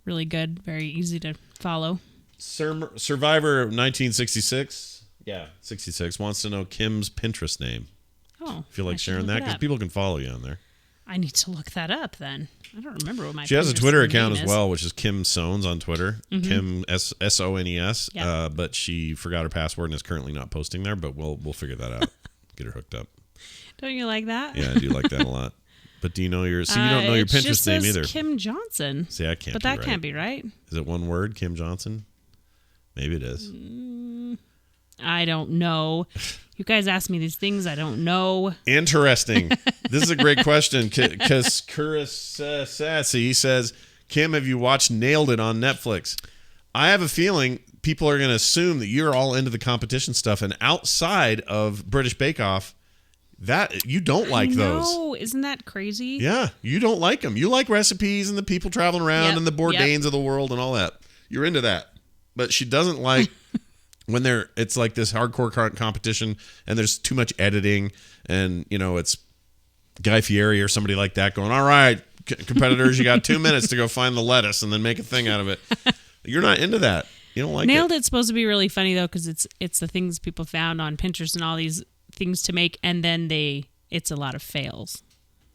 S2: really good, very easy to follow.
S1: Survivor 1966. Yeah, 66 wants to know Kim's Pinterest name.
S2: Oh.
S1: Feel like sharing that because people can follow you on there.
S2: I need to look that up then. I don't remember what my.
S1: She has a Twitter account as
S2: is.
S1: well, which is Kim Sones on Twitter. Mm-hmm. Kim Sones.
S2: Yeah.
S1: But she forgot her password and is currently not posting there. But we'll figure that out. Get her hooked up.
S2: Don't you like that?
S1: Yeah, I do like that a lot. But do you know you don't know your Pinterest
S2: just
S1: name
S2: says
S1: either.
S2: Kim Johnson.
S1: See, that can't.
S2: But
S1: be
S2: that
S1: right.
S2: can't be right.
S1: Is it one word, Kim Johnson? Maybe it is.
S2: I don't know. You guys ask me these things I don't know.
S1: Interesting. This is a great question because Kuris Sassy says, Kim, have you watched Nailed It on Netflix? I have a feeling people are going to assume that you're all into the competition stuff, and outside of British Bake Off, that you don't like those.
S2: No, isn't that crazy?
S1: Yeah, you don't like them. You like recipes and the people traveling around and the Bourdains of the world and all that. You're into that. But she doesn't like when it's like this hardcore competition and there's too much editing and, it's Guy Fieri or somebody like that going, all right, competitors, you got 2 minutes to go find the lettuce and then make a thing out of it. You're not into that. You don't like
S2: Nailed It's supposed to be really funny, though, because it's the things people found on Pinterest and all these things to make, and then it's a lot of fails.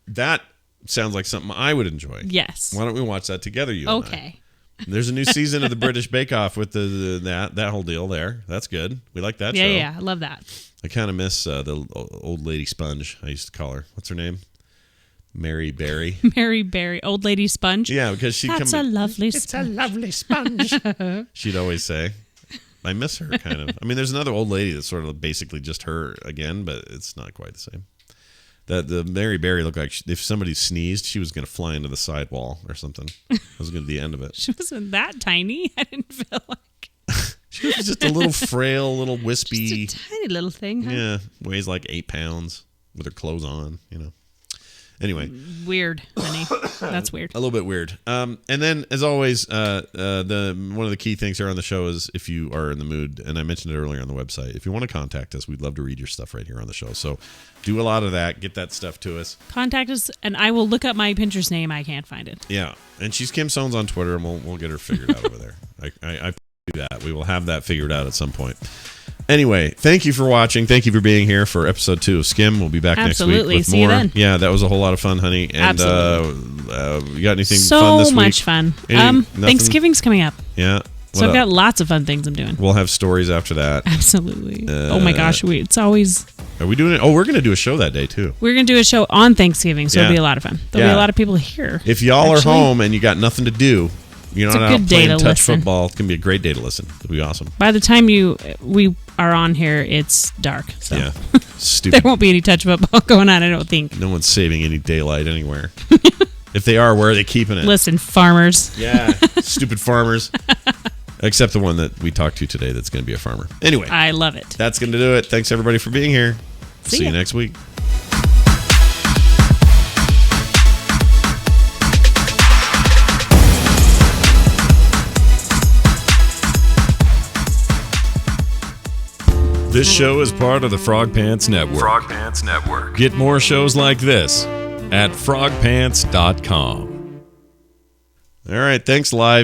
S1: That sounds like something I would enjoy.
S2: Yes.
S1: Why don't we watch that together, you and
S2: Okay.
S1: I? There's a new season of the British Bake Off with that whole deal there. That's good. We like that show.
S2: Yeah, I love that.
S1: I kind of miss the old lady sponge, I used to call her. What's her name? Mary Berry.
S2: Mary Berry, old lady sponge.
S1: Yeah, because she'd
S2: That's a lovely sponge.
S1: It's a lovely sponge. She'd always say. I miss her, kind of. I mean, there's another old lady that's sort of basically just her again, but it's not quite the same. The Mary Berry looked like if somebody sneezed, she was going to fly into the sidewall or something. That was going to be the end of it.
S2: She wasn't that tiny. I didn't feel like.
S1: She was just a little frail, little wispy.
S2: Just a tiny little thing, huh?
S1: Yeah, weighs like 8 pounds with her clothes on, Anyway.
S2: Weird, honey. That's weird.
S1: A little bit weird. And then, as always, one of the key things here on the show is if you are in the mood, and I mentioned it earlier on the website, if you want to contact us, we'd love to read your stuff right here on the show. So do a lot of that. Get that stuff to us.
S2: Contact us, and I will look up my Pinterest name. I can't find it.
S1: Yeah. And she's Kim Sones on Twitter, and we'll get her figured out over there. I do that. We will have that figured out at some point. Anyway, thank you for watching. Thank you for being here for episode 2 of Skim. We'll be back next week with
S2: See
S1: more.
S2: You then.
S1: Yeah, that was a whole lot of fun, honey. And you got anything fun this week?
S2: So much fun. Thanksgiving's coming up.
S1: Yeah.
S2: So I've got lots of fun things I'm doing.
S1: We'll have stories after that.
S2: Absolutely. Oh my gosh, it's always.
S1: Are we doing it? Oh, we're going to do a show that day too.
S2: We're going to do a show on Thanksgiving, so it'll be a lot of fun. There'll be a lot of people here.
S1: If y'all are home and you got nothing to do, you're not out playing touch football, it's going to be a great day to listen. It'll be awesome.
S2: By the time we are on here, it's dark. So.
S1: Yeah. Stupid.
S2: There won't be any touch football going on, I don't think.
S1: No one's saving any daylight anywhere. If they are, where are they keeping it?
S2: Listen, farmers.
S1: Yeah. Stupid farmers. Except the one that we talked to today that's going to be a farmer. Anyway.
S2: I love it.
S1: That's going to do it. Thanks, everybody, for being here. See you next week. This show is part of the Frog Pants Network.
S3: Frog Pants Network.
S1: Get more shows like this at frogpants.com. All right, thanks, Live.